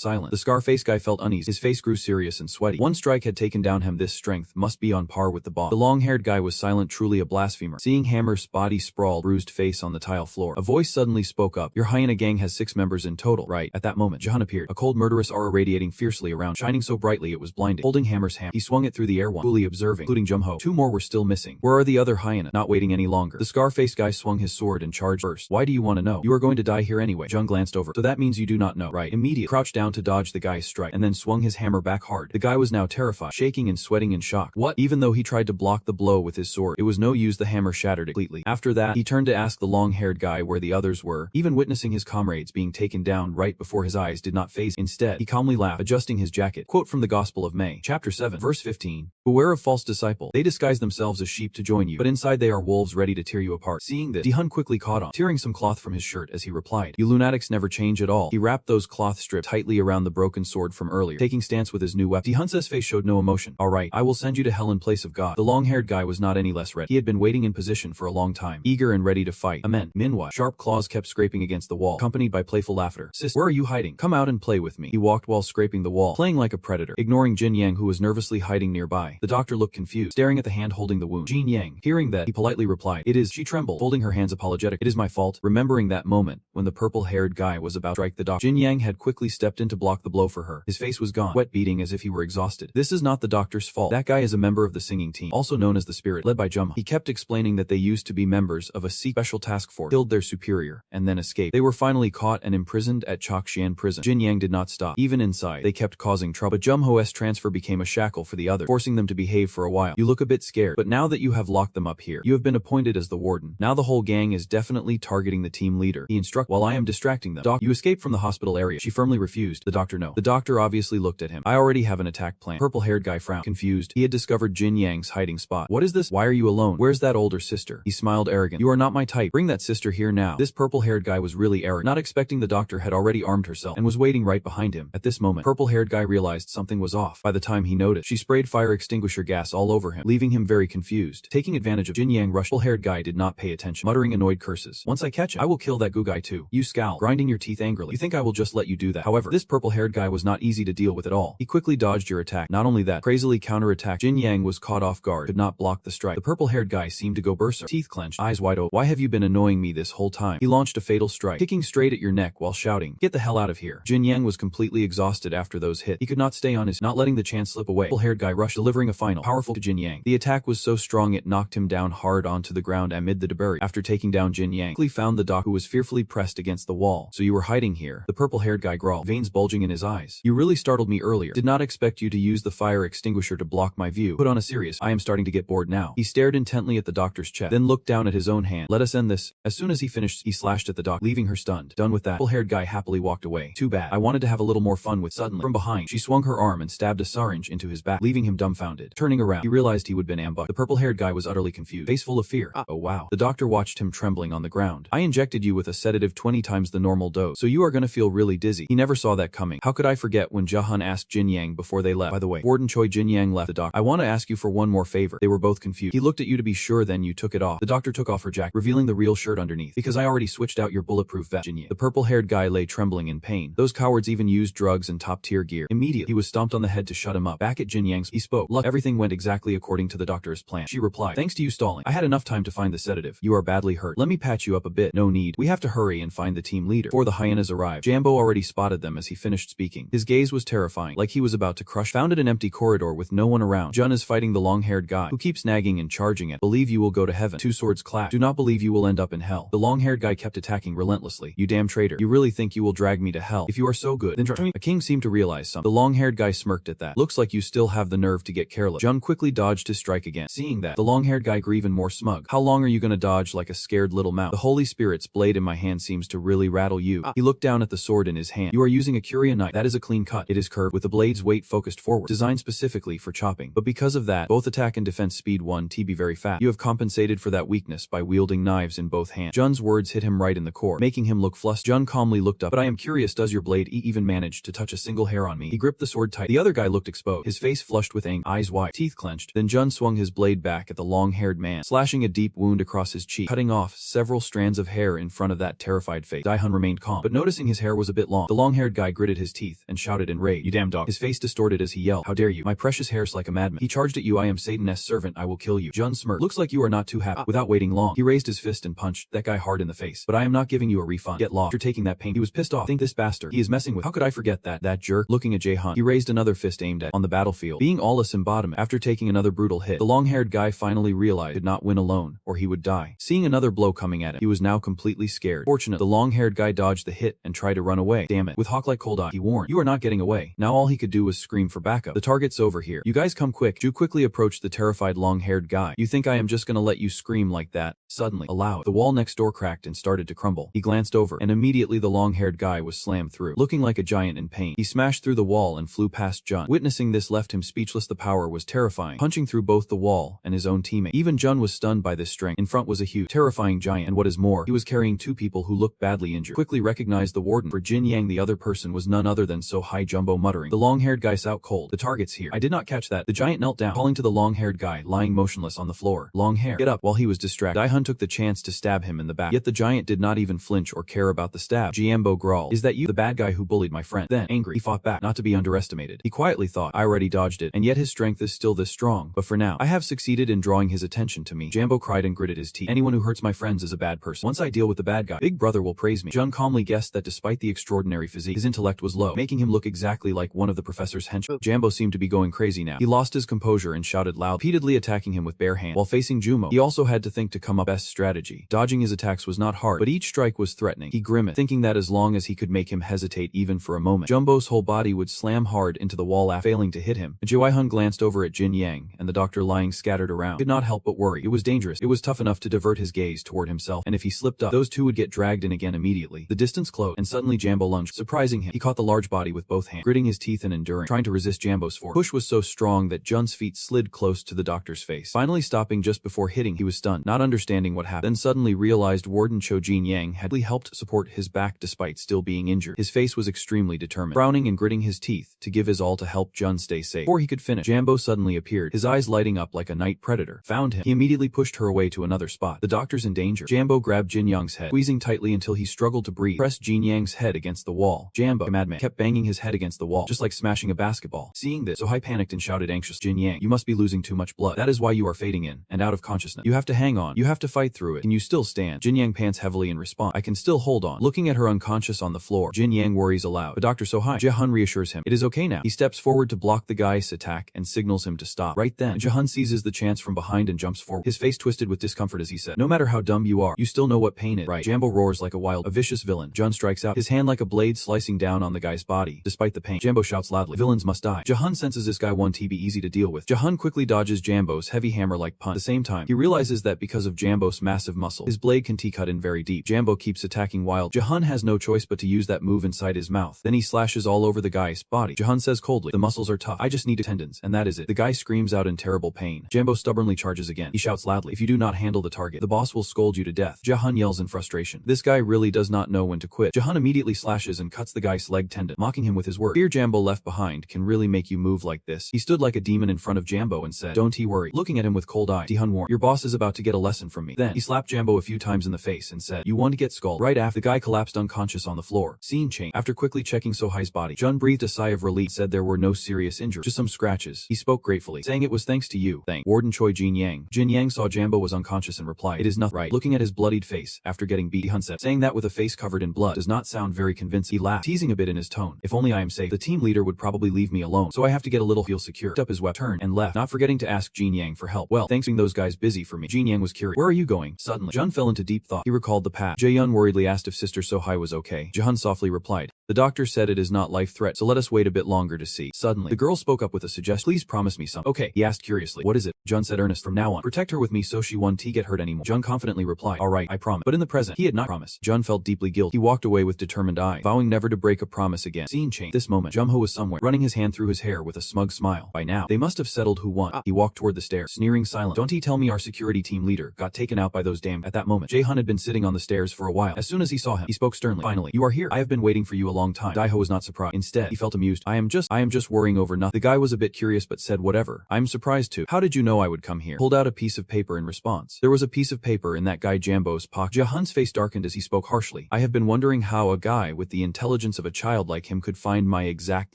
silent. The scar-faced guy felt uneasy. His face grew serious and sweaty. One strike had taken down Hem. This strength must be on par with the boss. The long-haired guy was silent, truly a blasphemer. Seeing Hammer's body sprawled, bruised face on the tile floor, a voice suddenly spoke up. Your hyena gang has 6 members in total, right? At that moment, Jahan appeared, a cold murderous aura radiating fiercely around, shining so brightly it was blinding. Holding Hammer's hand, he swung it through the air, one coolly observing, including Jumho. 2 more were still missing. Where are the other hyena? Not waiting any longer, the scar-faced guy swung his sword and charged first. Why do you want to know? You are going to die here anyway. Jung glanced over. So that means you do not know, right? Immediately crouched down to dodge the guy's strike, and then swung his hammer back hard. The guy was now terrified, shaking and sweating in shock. What? Even though he tried to block the blow with his sword, it was no use. The hammer shattered completely. After that, he turned to ask the long-haired guy where the others were. Even witnessing his comrades being taken down right before his eyes did not faze. Instead, he calmly laughed, adjusting his jacket. Quote from the Gospel of May, chapter 7, verse 15. Beware of false disciple. They disguise themselves as sheep to join you, but inside they are wolves ready to tear you apart. Seeing this, Ji-hun quickly caught on, tearing some cloth from his shirt as he replied, You lunatics never change at all. He wrapped those cloth strips tightly around the broken sword from earlier, taking stance with his new weapon. Ji-hun's face showed no emotion. Alright, I will send you to hell in place of God. The long-haired guy was not any less ready. He had been waiting in position for a long time, eager and ready to fight. Amen. Meanwhile, sharp claws kept scraping against the wall, accompanied by playful laughter. Sister, where are you hiding? Come out and play with me. He walked while scraping the wall, playing like a predator, ignoring Jin Yang who was nervously hiding nearby. The doctor looked confused, staring at the hand holding the wound. Jin Yang, hearing that, he politely replied, It is. She trembled, folding her hands apologetic. It is my fault. Remembering that moment, when the purple-haired guy was about to strike the doctor, Jin Yang had quickly stepped in to block the blow for her. His face was gone, wet beating as if he were exhausted. This is not the doctor's fault. That guy is a member of the singing team, also known as the Spirit, led by Jumho. He kept explaining that they used to be members of a special task force, killed their superior, and then escaped. They were finally caught and imprisoned at Chakshan prison. Jin Yang did not stop. Even inside, they kept causing trouble. But Jumho's transfer became a shackle for the others, forcing them to behave for a while. You look a bit scared, but now that you have locked them up here, you have been appointed as the warden. Now the whole gang is definitely targeting the team leader. He instructed, while I am distracting them. Doc, you escaped from the hospital area. She firmly refused. The doctor, no. The doctor obviously looked at him. I already have an attack plan. Purple-haired guy frowned, confused. He had discovered Jin Yang's hiding spot. What is this? Why are you alone? Where's that older sister? He smiled arrogant. You are not my type. Bring that sister here now. This purple-haired guy was really arrogant, not expecting the doctor had already armed herself and was waiting right behind him. At this moment, purple-haired guy realized something was off. By the time he noticed, she sprayed fire extinguisher gas all over him, leaving him very confused. Taking advantage of Jin Yang rush, purple-haired guy did not pay attention, muttering annoyed curses. Once I catch him, I will kill that goo guy too. You scowl, grinding your teeth angrily. You think I will just let you do that? However, this purple-haired guy was not easy to deal with at all. He quickly dodged your attack. Not only that, crazily counterattacked. Jin Yang was caught off guard, could not block the strike. The purple-haired guy seemed to go berserk, teeth clenched, eyes wide open. Why have you been annoying me this whole time? He launched a fatal strike, kicking straight at your neck while shouting, Get the hell out of here. Jin Yang was completely exhausted after those hits. He could not stay on his, not letting the chance slip away. Purple-haired guy rushed, delivering a final, powerful to Jin Yang. The attack was so strong it knocked him down hard onto the ground amid the debris. After taking down Jin Yang, quickly found the doc who was fearfully pressed against the wall. So you were hiding here? The purple-haired guy growled, veins bulging in his eyes. You really startled me earlier. Did not expect you to use the fire extinguisher to block my view. Put on a serious, I am starting to get bored now. He stared intently at the doctor's chest, then looked down at his own hand. Let us end this. As soon as he finished, he slashed at the doc, leaving her stunned. Done with that, purple-haired guy happily walked away. Too bad. I wanted to have a little more fun with. Suddenly, from behind, she swung her arm and stabbed a syringe into his back, leaving him dumbfounded. Turning around, he realized he would been ambushed. The purple-haired guy was utterly confused, face full of fear. Oh wow. The doctor watched him trembling on the ground. I injected you with a sedative 20 times the normal dose, so you are gonna feel really dizzy. He never saw that coming. How could I forget when Jahan asked Jin Yang before they left? By the way, Warden Choi, Jin Yang left the doctor. I want to ask you for one more favor. They were both confused. He looked at you to be sure, then you took it off. The doctor took off her jacket, revealing the real shirt underneath. Because I already switched out your bulletproof vest, Jin Yang. The purple-haired guy lay trembling in pain. Those cowards even used drugs and top-tier gear. Immediately, he was stomped on the head to shut him up. Back at Jin Yang's, he spoke. Look, everything went exactly according to the doctor's plan. She replied, thanks to you stalling. I had enough time to find the sedative. You are badly hurt. Let me patch you up a bit. No need. We have to hurry and find the team leader before the hyenas arrive. Jambo already spotted them as he finished speaking. His gaze was terrifying, like he was about to crush. Found it an empty corridor with no one around. Jun is fighting the long-haired guy, who keeps nagging and charging at. Believe you will go to heaven. Two swords clash. Do not believe you will end up in hell. The long-haired guy kept attacking relentlessly. You damn traitor. You really think you will drag me to hell? If you are so good, then try me. A king seemed to realize something. The long-haired guy smirked at that. Looks like you still have the nerve to get careless. Jun quickly dodged his strike again. Seeing that, the long-haired guy grew even more smug. How long are you gonna dodge like a scared little mouse? The Holy Spirit's blade in my hand seems to really rattle you. He looked down at the sword in his hand. You are using a curia knife. That is a clean cut. It is curved with the blade's weight focused forward, designed specifically for chopping. But because of that, both attack and defense speed 1 TB very fast. You have compensated for that weakness by wielding knives in both hands. Jun's words hit him right in the core, making him look flustered. Jun calmly looked up. But I am curious, does your blade even manage to touch a single hair on me? He gripped the sword tight. The other guy looked exposed, his face flushed with anger, eyes wide, teeth clenched. Then Jun swung his blade back at the long-haired man, slashing a deep wound across his cheek, cutting off several strands of hair in front of that terrified face. Daihun remained calm, but noticing his hair was a bit long, the long-haired guy gritted his teeth and shouted in rage, "You damn dog." His face distorted as he yelled, "How dare you? My precious hair's like a madman. He charged at you. I am Satan's servant. I will kill you." Jun smirked. "Looks like you are not too happy." Without waiting long, he raised his fist and punched that guy hard in the face. "But I am not giving you a refund. Get lost. After taking that pain." He was pissed off. "Think this bastard. He is messing with. How could I forget that? That jerk." Looking at Jae-hun, he raised another fist aimed at on the battlefield, being all a symbiotic. After taking another brutal hit, the long-haired guy finally realized he could not win alone, or he would die. Seeing another blow coming at him, he was now completely scared. Fortunately, the long-haired guy dodged the hit and tried to run away. "Damn it." With hawk-like cold eye, he warned, "You are not getting away." Now all he could do was scream for backup. "The target's over here. You guys come quick." Ju quickly approached the terrified long-haired guy. "You think I am just gonna let you scream like that?" Suddenly, aloud, the wall next door cracked and started to crumble. He glanced over, and immediately the long-haired guy was slammed through. Looking like a giant in pain, he smashed through the wall and flew past Jun. Witnessing this left him speechless. The power was terrifying, punching through both the wall and his own teammate. Even Jun was stunned by this strength. In front was a huge, terrifying giant, and what is more, he was carrying two people who looked badly injured. Quickly recognized the warden. For Jin Yang, the other person was none other than So Hai Jumbo, muttering, "The long-haired guy's out cold. The target's here." "I did not catch that." The giant knelt down, calling to the long-haired guy lying motionless on the floor. "Long hair, get up." While he was distracted, Daihun took the chance to stab him in the back. Yet the giant did not even flinch or care about the stab. Jiambo growled, "Is that you? The bad guy who bullied my friend?" Then, angry, he fought back, not to be underestimated. He quietly thought, "I already dodged it, and yet his strength is still this strong. But for now, I have succeeded in drawing his attention to me." Jambo cried and gritted his teeth. "Anyone who hurts my friends is a bad person. Once I deal with the bad guy, Big Brother will praise me." Jun calmly guessed that despite the extraordinary physique, his intellect was low, making him look exactly like one of the professor's henchmen. Jambo seemed to be going crazy now. He lost his composure and shouted loud, repeatedly attacking him with bare hands. While facing Jumo, he also had to think to come up best strategy. Dodging his attacks was not hard, but each strike was threatening. He grimaced, thinking that as long as he could make him hesitate even for a moment, Jumbo's whole body would slam hard into the wall after failing to hit him. Jiwai-hun glanced over at Jin Yang and the doctor lying scattered around. He could not help but worry. It was dangerous. It was tough enough to divert his gaze toward himself, and if he slipped up, those two would get dragged in again immediately. The distance closed, and suddenly Jambo lunged, surprising him. He caught the large body with both hands, gritting his teeth and enduring, trying to resist Jambo's force. Push was so strong that Jun's feet slid close to the doctor's face, finally stopping just before hitting. He was stunned, not understanding what happened, then suddenly realized Warden Cho Jin Yang had helped support his back despite still being injured. His face was extremely determined, frowning and gritting his teeth to give his all to help Jun stay safe. Before he could finish, Jambo suddenly appeared, his eyes lighting up like a night predator. Found him. He immediately pushed her away to another spot. "The doctor's in danger." Jambo grabbed Jin Yang's head, squeezing tightly until he struggled to breathe, pressed Jin Yang's head against the wall. Jambo, the madman, kept banging his head against the wall, just like smashing a basketball. Seeing this, Sohai panicked and shouted anxiously, "Jin Yang, you must be losing too much blood. That is why you are fading in and out of consciousness. You have to hang on. You have to fight through it. Can you still stand?" Jin Yang pants heavily in response. "I can still hold on." Looking at her unconscious on the floor, Jin Yang worries aloud. But Dr. Sohai, Jae-hun reassures him, "It is okay now." He steps forward to block the guy's attack and signals him to stop. Right then, Jae-hun seizes the chance from behind and jumps forward, his face twisted with discomfort as he said, "No matter how dumb you are, you still know what pain is, right?" Jambo roars like a vicious villain. Jun strikes out, his hand like a blade slicing down on the guy's body. Despite the pain, Jambo shouts loudly, "Villains must die." Jae-hun senses this guy won't be easy to deal with. Jae-hun quickly dodges Jambo's heavy hammer-like punch. At the same time, he realizes that because of Jambo's massive muscle, his blade can cut in very deep. Jambo keeps attacking while Jae-hun has no choice but to use that move inside his mouth. Then he slashes all over the guy's body. Jae-hun says coldly, "The muscles are tough. I just need tendons, and that is it." The guy screams out in terrible pain. Jambo stubbornly charges again. He shouts loudly, "If you do not handle the target, the boss will scold you to death." Jae-hun yells in frustration. This guy really does not know when to quit. Jae-hun immediately slashes and cuts the guy's leg tendon, mocking him with his words. "Fear Jambo left behind can really make you move like this." He stood like a demon in front of Jambo and said, "Don't he worry." Looking at him with cold eye, Jae-hun warned, "Your boss is about to get a lesson from me." Then, he slapped Jambo a few times in the face and said, "You want to get skulled." Right after, the guy collapsed unconscious on the floor. Scene change. After quickly checking Sohai's body, Jun breathed a sigh of relief, said there were no serious injuries, just some scratches. He spoke gratefully, saying it was thanks to you. Thank Warden Choi Jin Yang. Jin Yang saw Jambo was unconscious and replied, "It is nothing." Right. Looking at his bloodied face after getting beat, Jae-hun said, saying that with a face covered in blood does not sound very convincing. He laughed, teasing a bit in his tone. "If only I am safe. The team leader would probably leave me alone, so I have to get a little feel secure." Picked up his weapon, turned, and left, not forgetting to ask Jin Yang for help. "Well, thanks being those guys busy for me." Jin Yang was curious. "Where are you going?" Suddenly, Jun fell into deep thought. He recalled the past. Jae-yun worriedly asked if Sister Sohai was okay. Jae-hun softly replied, The doctor said it is not life threat, so let us wait a bit longer to see. Suddenly, the girl spoke up with a suggestion. Please promise me something. Okay, he asked curiously. What is it? Jun said earnest. From now on, protect her with me so she won't get hurt anymore. Jun confidently replied, alright, I promise. But in the present, he had not promised. Jun felt deeply guilty. He walked away with determined eye, vowing never to break a promise again. Scene change. This moment, Jumho was somewhere, running his hand through his hair with a smug smile. By now, they must have settled who won. He walked toward the stairs, sneering silent. Don't he tell me our security team leader got taken out by those damn. At that moment, Jae-hun had been sitting on the stairs for a while. As soon as he saw him, he spoke sternly. Finally, you are here. I have been waiting for you a long time. Daiho was not surprised. Instead, he felt amused. I am just worrying over nothing. The guy was a bit curious but said whatever. I'm surprised too. How did you know I would come here? Pulled out a piece of paper in response. There was a piece of paper in that guy Jambo's pocket. Jae-hun's face darkened as he spoke harshly. I have been wondering how a guy with the intelligence of a child like him could find my exact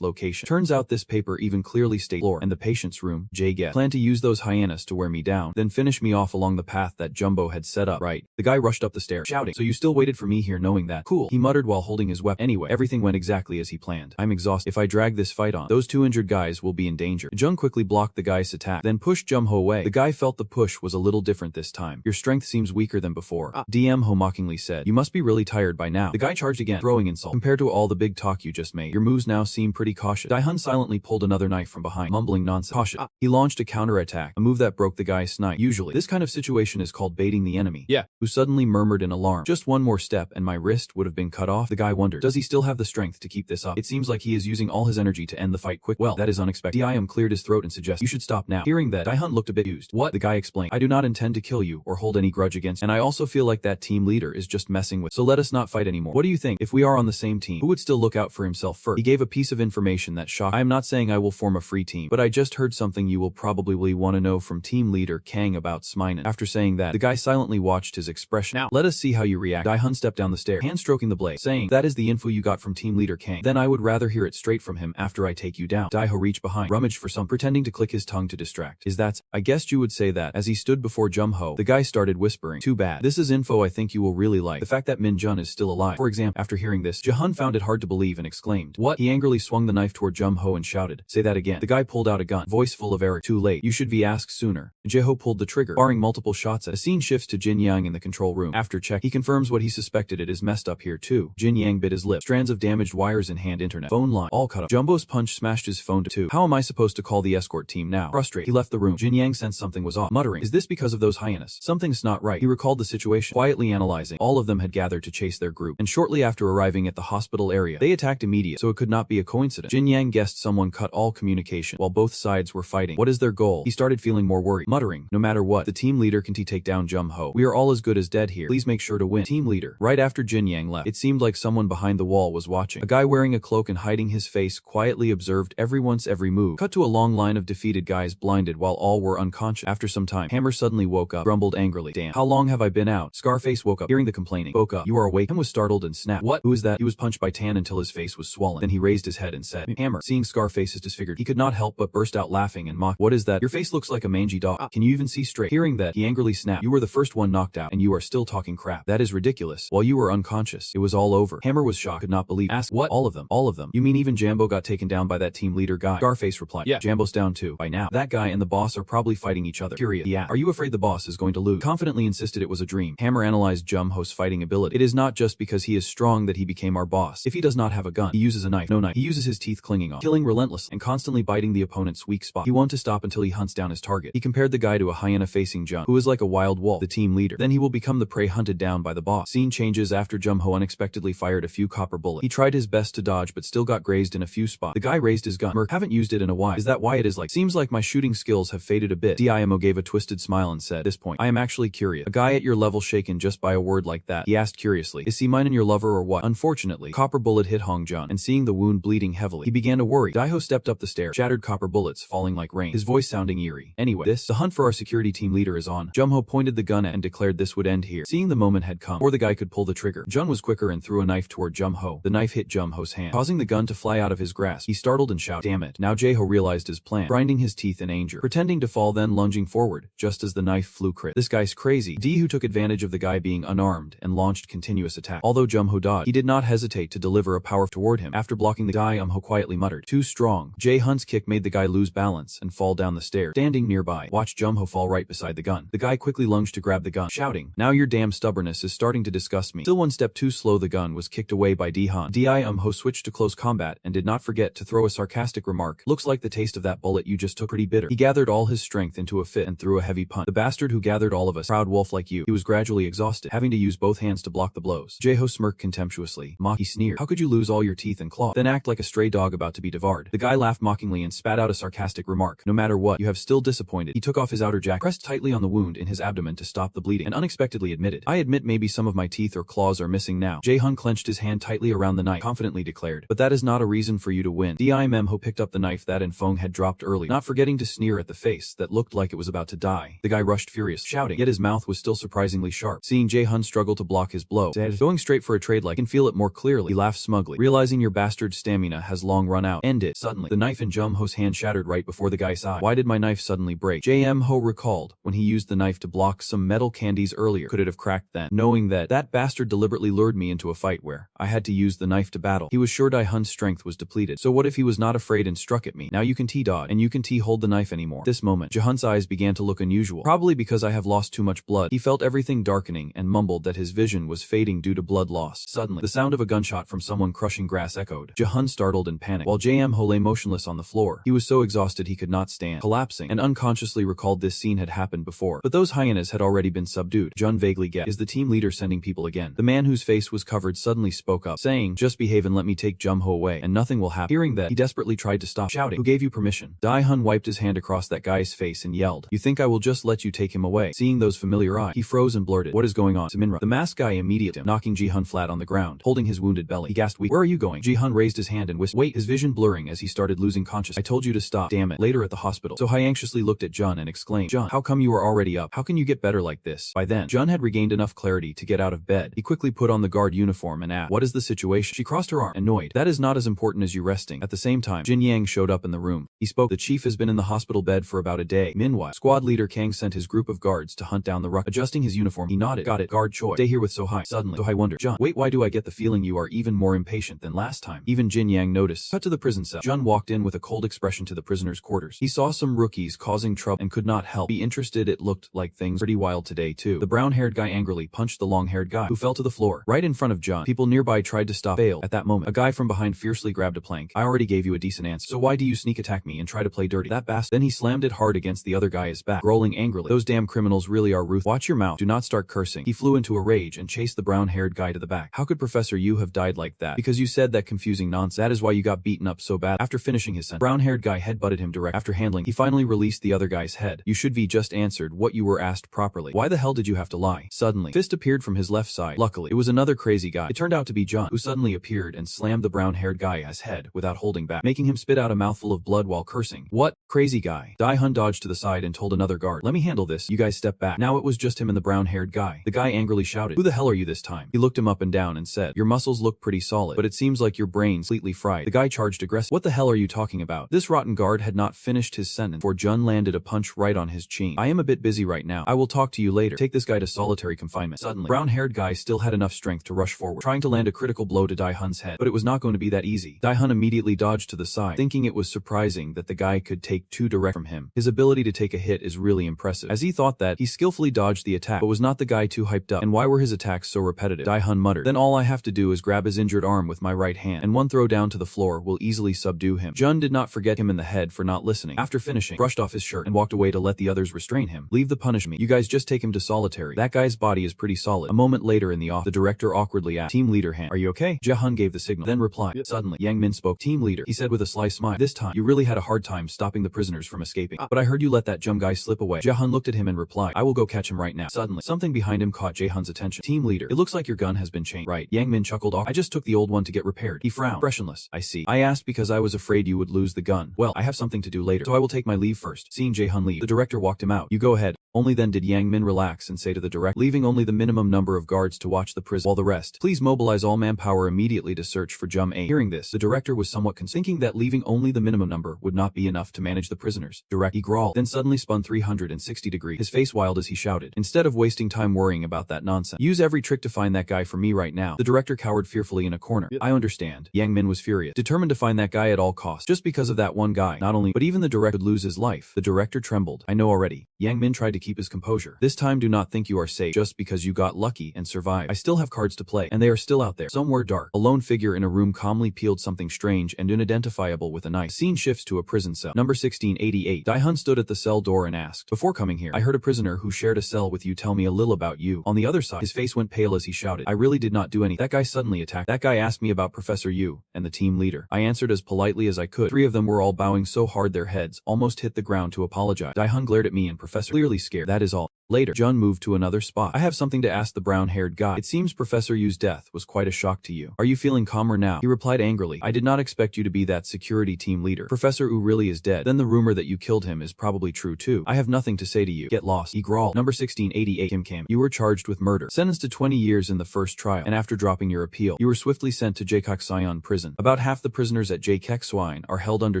location. Turns out this paper even clearly states floor and the patient's room. Jae guessed. Plan to use those hyenas to wear me down, then finish me off along the path that Jumbo had set up. Right. The guy rushed up the stairs, shouting, so you still waited for me here knowing that? Cool. He muttered while holding his weapon. Anyway, everything went exactly as he planned. I'm exhausted. If I drag this fight on, those two injured guys will be in danger. Jung quickly blocked the guy's attack, then pushed Jumho away. The guy felt the push was a little different this time. Your strength seems weaker than before. DM Ho mockingly said. You must be really tired by now. The guy charged again, throwing insult. Compared to all the big talk you just made, your moves now seem pretty cautious. Daihun silently pulled another knife from behind, mumbling nonsense. Cautious. He launched a counterattack, a move that broke the guy's snipe. Usually, this kind of situation is called baiting the enemy. Yeah. Who suddenly murmured in alarm. Just one more step and my wrist would have been cut off. The guy wondered, does he still have the strength to keep this up? It seems like he is using all his energy to end the fight quick. Well, that is unexpected. Dim cleared his throat and suggested, you should stop now. Hearing that, Daihun looked a bit used. What? The guy explained. I do not intend to kill you or hold any grudge against you. And I also feel like that team leader is just messing with. So let us not fight anymore. What do you think? If we are on the same team, who would still look out for himself first? He gave a piece of information that shocked. I am not saying I will form a free team, but I just heard something you will probably want to know from team leader Kang about Sminen. After saying that, the guy silently watched his expression. Now, let us see how you react. Daihun stepped down the stairs, hand stroking the blade, saying, that is the info you got from team leader Kang. Then I would rather hear it straight from him after I take you down. Daiho reached behind, rummaged for some, pretending to click his tongue to distract. Is that? I guessed you would say that. As he stood before Jumho, the guy started whispering. Too bad. This is info I think you will really like. The fact that Min Jun is still alive. For example, after hearing this, Jae-hun found it hard to believe and exclaimed, what? He angrily swung the knife toward Jumho and shouted, say that again. The guy pulled out a gun, voice full of error. Too late. You should be asked sooner. Jae-ho pulled the trigger, barring multiple shots. A scene shifts to Jin Yang in the control room. After check, he confirms what he suspected. It is messed up here too. Jin Yang bit his lip. Strands of damaged wires in hand internet. Phone line. All cut off. Jumbo's punch smashed his phone to two. How am I supposed to call the escort team now? Frustrated, he left the room. Jin Yang sensed something was off, muttering, is this because of those hyenas? Something's not right. He recalled the situation, quietly analyzing. All of them had gathered to chase their group, and shortly after arriving at the hospital area, they attacked immediately, so it could not be a coincidence. Jin Yang guessed someone cut all communication while both sides were fighting. What is their goal? He started feeling more worried, muttering, no matter what, the team leader can take down Jumho. We are all as good as dead here. Please make sure to win. Team leader. Right after Jin Yang left, it seemed like someone behind the wall was watching. A guy wearing a cloak and hiding his face quietly observed everyone's every move. Cut to a long line of defeated guys blinded while all were unconscious. After some time, Hammer suddenly woke up, grumbled angrily. Damn, how long have I been out? Scarface woke up, hearing the complaining. Woke up. You are awake. Ham was startled and snapped. What? Who is that? He was punched by Tan until his face was swollen. Then he raised his head and said, Hammer. Seeing Scarface is disfigured, he could not help but burst out laughing and mock. What is that? Your face looks like a mangy dog. Can you even see straight? Hearing that, he angrily snapped. You were the first one knocked out, and you are still talking crap. That is ridiculous. While you were unconscious, it was all over. Hammer was shocked, could not believe. Asked, what? All of them? All of them? You mean even Jambo got taken down by that team leader guy? Scarface replied, yeah, Jambo's down too. By now, that guy and the boss are probably fighting each other. Period. Yeah. Are you afraid the boss is going to lose? Confidently insisted it was a dream. Hammer analyzed Jumho's fighting ability. It is not just because he is strong that he became our boss. If he does not have a gun, he uses a knife. No knife. He uses his teeth clinging on, killing relentlessly, and constantly biting the opponent's weak spot. He won't to stop until he hunts down his target. He compared the guy to a hyena facing Jun, who is like a wild wolf, the team leader. Then he will become the prey hunted down by the boss. Scene changes after Jumho unexpectedly fired a few copper bullets. He tried his best to dodge but still got grazed in a few spots. The guy raised his gun. Merc, haven't used it in a while. Is that why it is like? Seems like my shooting skills have faded a bit. Dimo gave a twisted smile and said, at this point, I am actually curious. A guy at your level shaken just by a word like that? He asked curiously. Is Sminen your lover or what? Unfortunately, copper bullet hit Hong Jun, and seeing the wound bleeding heavily, he began to worry. Daiho stepped up the stairs, shattered copper bullets falling like rain, his voice sounding eerie. Anyway, the hunt for our security team leader is on. Jumho pointed the gun at and declared this would end here. Seeing the moment had come, or the guy could pull the trigger, Jun was quicker and threw a knife toward Jumho. The knife hit Jumho's hand, causing the gun to fly out of his grasp. He startled and shouted, damn it. Now Jaeho realized his plan, grinding his teeth in anger, pretending to fall then lunging forward, just as the knife flew crit. This guy's crazy. Who took advantage of the guy being unarmed and launched continuous attack. Although Jumho dodged, he did not hesitate to deliver a power toward him. After blocking the guy, quietly muttered, too strong. Jae-hun's kick made the guy lose balance and fall down the stairs. Standing nearby, watched Jumho fall right beside the gun. The guy quickly lunged to grab the gun, shouting, now your damn stubbornness is starting to disgust me. Still one step too slow, the gun was kicked away by Dae-hun. on. Ho switched to close combat and did not forget to throw a sarcastic remark. Looks like the taste of that bullet you just took pretty bitter. He gathered all his strength into a fit and threw a heavy punch. The bastard who gathered all of us, proud wolf like you. He was gradually exhausted, having to use both hands to block the blows. Ho smirked contemptuously. Mock, he sneered. How could you lose all your teeth and claws, then act like a stray dog about to be devoured? The guy laughed mockingly and spat out a sarcastic remark. No matter what, you have still disappointed. He took off his outer jacket, pressed tightly on the wound in his abdomen to stop the bleeding, and unexpectedly admitted, I admit maybe some of my teeth or claws are missing now. Jae-hun clenched his hand tightly around the knife, confidently declared, but that is not a reason for you to win. Ho picked up the knife that Feng had dropped early, not forgetting to sneer at the face that looked like it was about to die. The guy rushed furious, shouting, yet his mouth was still surprisingly sharp. Seeing Jae-hun struggle to block his blow, said, going straight for a trade like, can feel it more clearly. He laughed smugly, realizing your bastard's stamina has long run out. End it. Suddenly, the knife in Jum-ho's hand shattered right before the guy's eye. Why did my knife suddenly break? J.M.Ho recalled when he used the knife to block some metal candies earlier. Could it have cracked then? Knowing that bastard deliberately lured me into a fight where I had to use the knife to battle. He was sure Dae-hun's strength was depleted. So what if he was not afraid and struck at me? Now you can T-dodge, and you can T-hold the knife anymore. This moment, Jae-hun's eyes began to look unusual. Probably because I have lost too much blood. He felt everything darkening and mumbled that his vision was fading due to blood loss. Suddenly, the sound of a gunshot from someone crushing grass echoed. Jae-hun startled and panicked, while J.M.Ho lay motionless on the floor. He was so exhausted he could not stand, collapsing, and unconsciously recalled this scene had happened before. But those hyenas had already been subdued. Jun vaguely guessed, is the team leader sending people again? The man whose face was covered suddenly spoke up, saying, just behave and let me take Jum-ho away, and nothing will happen. Hearing that, he desperately tried to stop, shouting, who gave you permission? Dae-hun wiped his hand across that guy's face and yelled, you think I will just let you take him away? Seeing those familiar eyes, he froze and blurted, what is going on? Minra. The masked guy immediately knocking Ji-hun flat on the ground, holding his wounded belly. He gasped, where are you going? Ji-hun raised his hand and whispered, wait, his vision blurring as he started losing consciousness. I told you to stop. Damn it. Later at the hospital, So-hai anxiously looked at Jun and exclaimed, Jun, how come you are already up? How can you get better like this? By then, Jun had regained enough clarity to get out of bed. He quickly put on the guard uniform and asked, what is the situation? She crossed her arm, annoyed. That is not as important as you resting. At the same time, Jin Yang showed up in the room. He spoke, the chief has been in the hospital bed for about a day. Meanwhile, squad leader Kang sent his group of guards to hunt down the ruck. Adjusting his uniform, he nodded. Got it, guard Choi. Stay here with So-hai. Suddenly, So-hai wondered, Jun, wait, why do I get the feeling you are even more impatient than last time? Even Jin Yang noticed. Cut to the prison cell. Jun walked in with a cold expression to the prisoner's quarters. He saw some rookies causing trouble and could not help be interested. It looked like things pretty wild today too. The brown-haired guy angrily punched the long-haired guy, who fell to the floor right in front of Jun. People nearby tried to stop Bale. At that moment, a guy from behind fiercely grabbed a plank. I already gave you a decent answer, so why do you sneak attack me and try to play dirty? That bastard. Then he slammed it hard against the other guy's back, growling angrily, those damn criminals really are ruthless. Watch your mouth. Do not start cursing. He flew into a rage and chased the brown-haired guy to the back. How could Professor Yu have died like that? Because you said that confusing nonsense. That is why you got beaten up so bad. After finishing his sentence, brown-haired guy headbutted him direct. After handling, he finally released the other guy's head. You should be just answered what you were asked properly. Why the hell did you have to lie? Suddenly, fist appeared from his left side. Luckily, it was another crazy guy. It turned out to be Jun, who suddenly appeared and slammed the brown-haired guy's head without holding back, making him spit out a mouthful of blood while cursing. What? Crazy guy. Dae-hun dodged to the side and told another guard, let me handle this. You guys step back. Now it was just him and the brown-haired guy. The guy angrily shouted, who the hell are you this time? He looked him up and down and said, your muscles look pretty solid, but it seems like your brain's completely fried. The guy charged aggressively. What the hell are you talking about? This rotten guard had not finished his sentence before Jun landed a punch right on his chin. I am a bit busy right now. I will talk to you later. Take this guy to solitary confinement. Suddenly, brown-haired guy still had enough strength to rush forward, trying to land a critical blow to Dae-hun's head, but it was not going to be that easy. Dae-hun immediately dodged to the side, thinking it was surprising that the guy could take two direct from him. His ability to take a hit is really impressive. As he thought that, he skillfully dodged the attack, but was not the guy too hyped up? And why were his attacks so repetitive? Dae-hun muttered, then all I have to do is grab his injured arm with my right hand, and one throw down to the floor will easily subdue him. Jun did not forget him in the head for not listening. After finishing, brushed off his shirt and walked away to let the others restrain him. Leave the punishment. You guys just take him to solitary. That guy's body is pretty solid. A moment later in the office, the director awkwardly asked, Team Leader Han, are you okay? Jae-hun gave the signal, then replied. Yep. Suddenly, Yang Min spoke. Team Leader, he said with a sly smile, this time, you really had a hard time stopping the prisoners from escaping. But I heard you let that Jum guy slip away. Jae-hun looked at him and replied, I will go catch him right now. Suddenly, something behind him caught Jae-hun's attention. Team Leader, it looks like your gun has been changed. Right. Yang Min chuckled off. I just took the old one to get repaired. He frowned, expressionless. I see. I asked because I was afraid you would lose the gun. Well, I have something to do later, so I will take my leave first. Seeing Jae-hun leave, the director walked him out. You go ahead. Only then did Yang Min relax and say to the director, leaving only the minimum number of guards to watch the prison, while the rest, please mobilize all manpower immediately to search for Jum A. Hearing this, the director was somewhat concerned, thinking that leaving only the minimum number would not be enough to manage the prisoners. Direct, he growled, then suddenly spun 360 degrees, his face wild as he shouted, instead of wasting time worrying about that nonsense, use every trick to find that guy for me right now. The director cowered fearfully in a corner. I understand. Yang Min was furious, determined to find that guy at all costs, just because of that one guy. Not only, but even the director would lose his life. The director trembled. I know already. Yang Min tried to keep his composure. This time do not think you are safe just because you got lucky and survived. I still have cards to play, and they are still out there. Somewhere dark. A lone figure in a room calmly peeled something strange and unidentifiable with a knife. Scene shifts to a prison cell. Number 1688. Dae-hun stood at the cell door and asked, "Before coming here, I heard a prisoner who shared a cell with you tell me a little about you." On the other side, his face went pale as he shouted, "I really did not do anything. That guy suddenly attacked. That guy asked me about Professor Yu and the team leader." I answered as politely as I could. Three of them were all bowing so hard their heads almost hit the ground to apologize. Dae-hun glared at me and Professor, clearly scared. That is all. Later, Jun moved to another spot. "I have something to ask the brown-haired guy. It seems Professor Yu's death was quite a shock to you. Are you feeling calmer now?" He replied angrily, "I did not expect you to be that security team leader. Professor Yu really is dead. Then the rumor that you killed him is probably true too. I have nothing to say to you. Get lost," he growled. Number 1688. Kim, you were charged with murder. Sentenced to 20 years in the first trial, and after dropping your appeal, you were swiftly sent to Jaekokseon prison. About half the prisoners at Jaekokseon are held under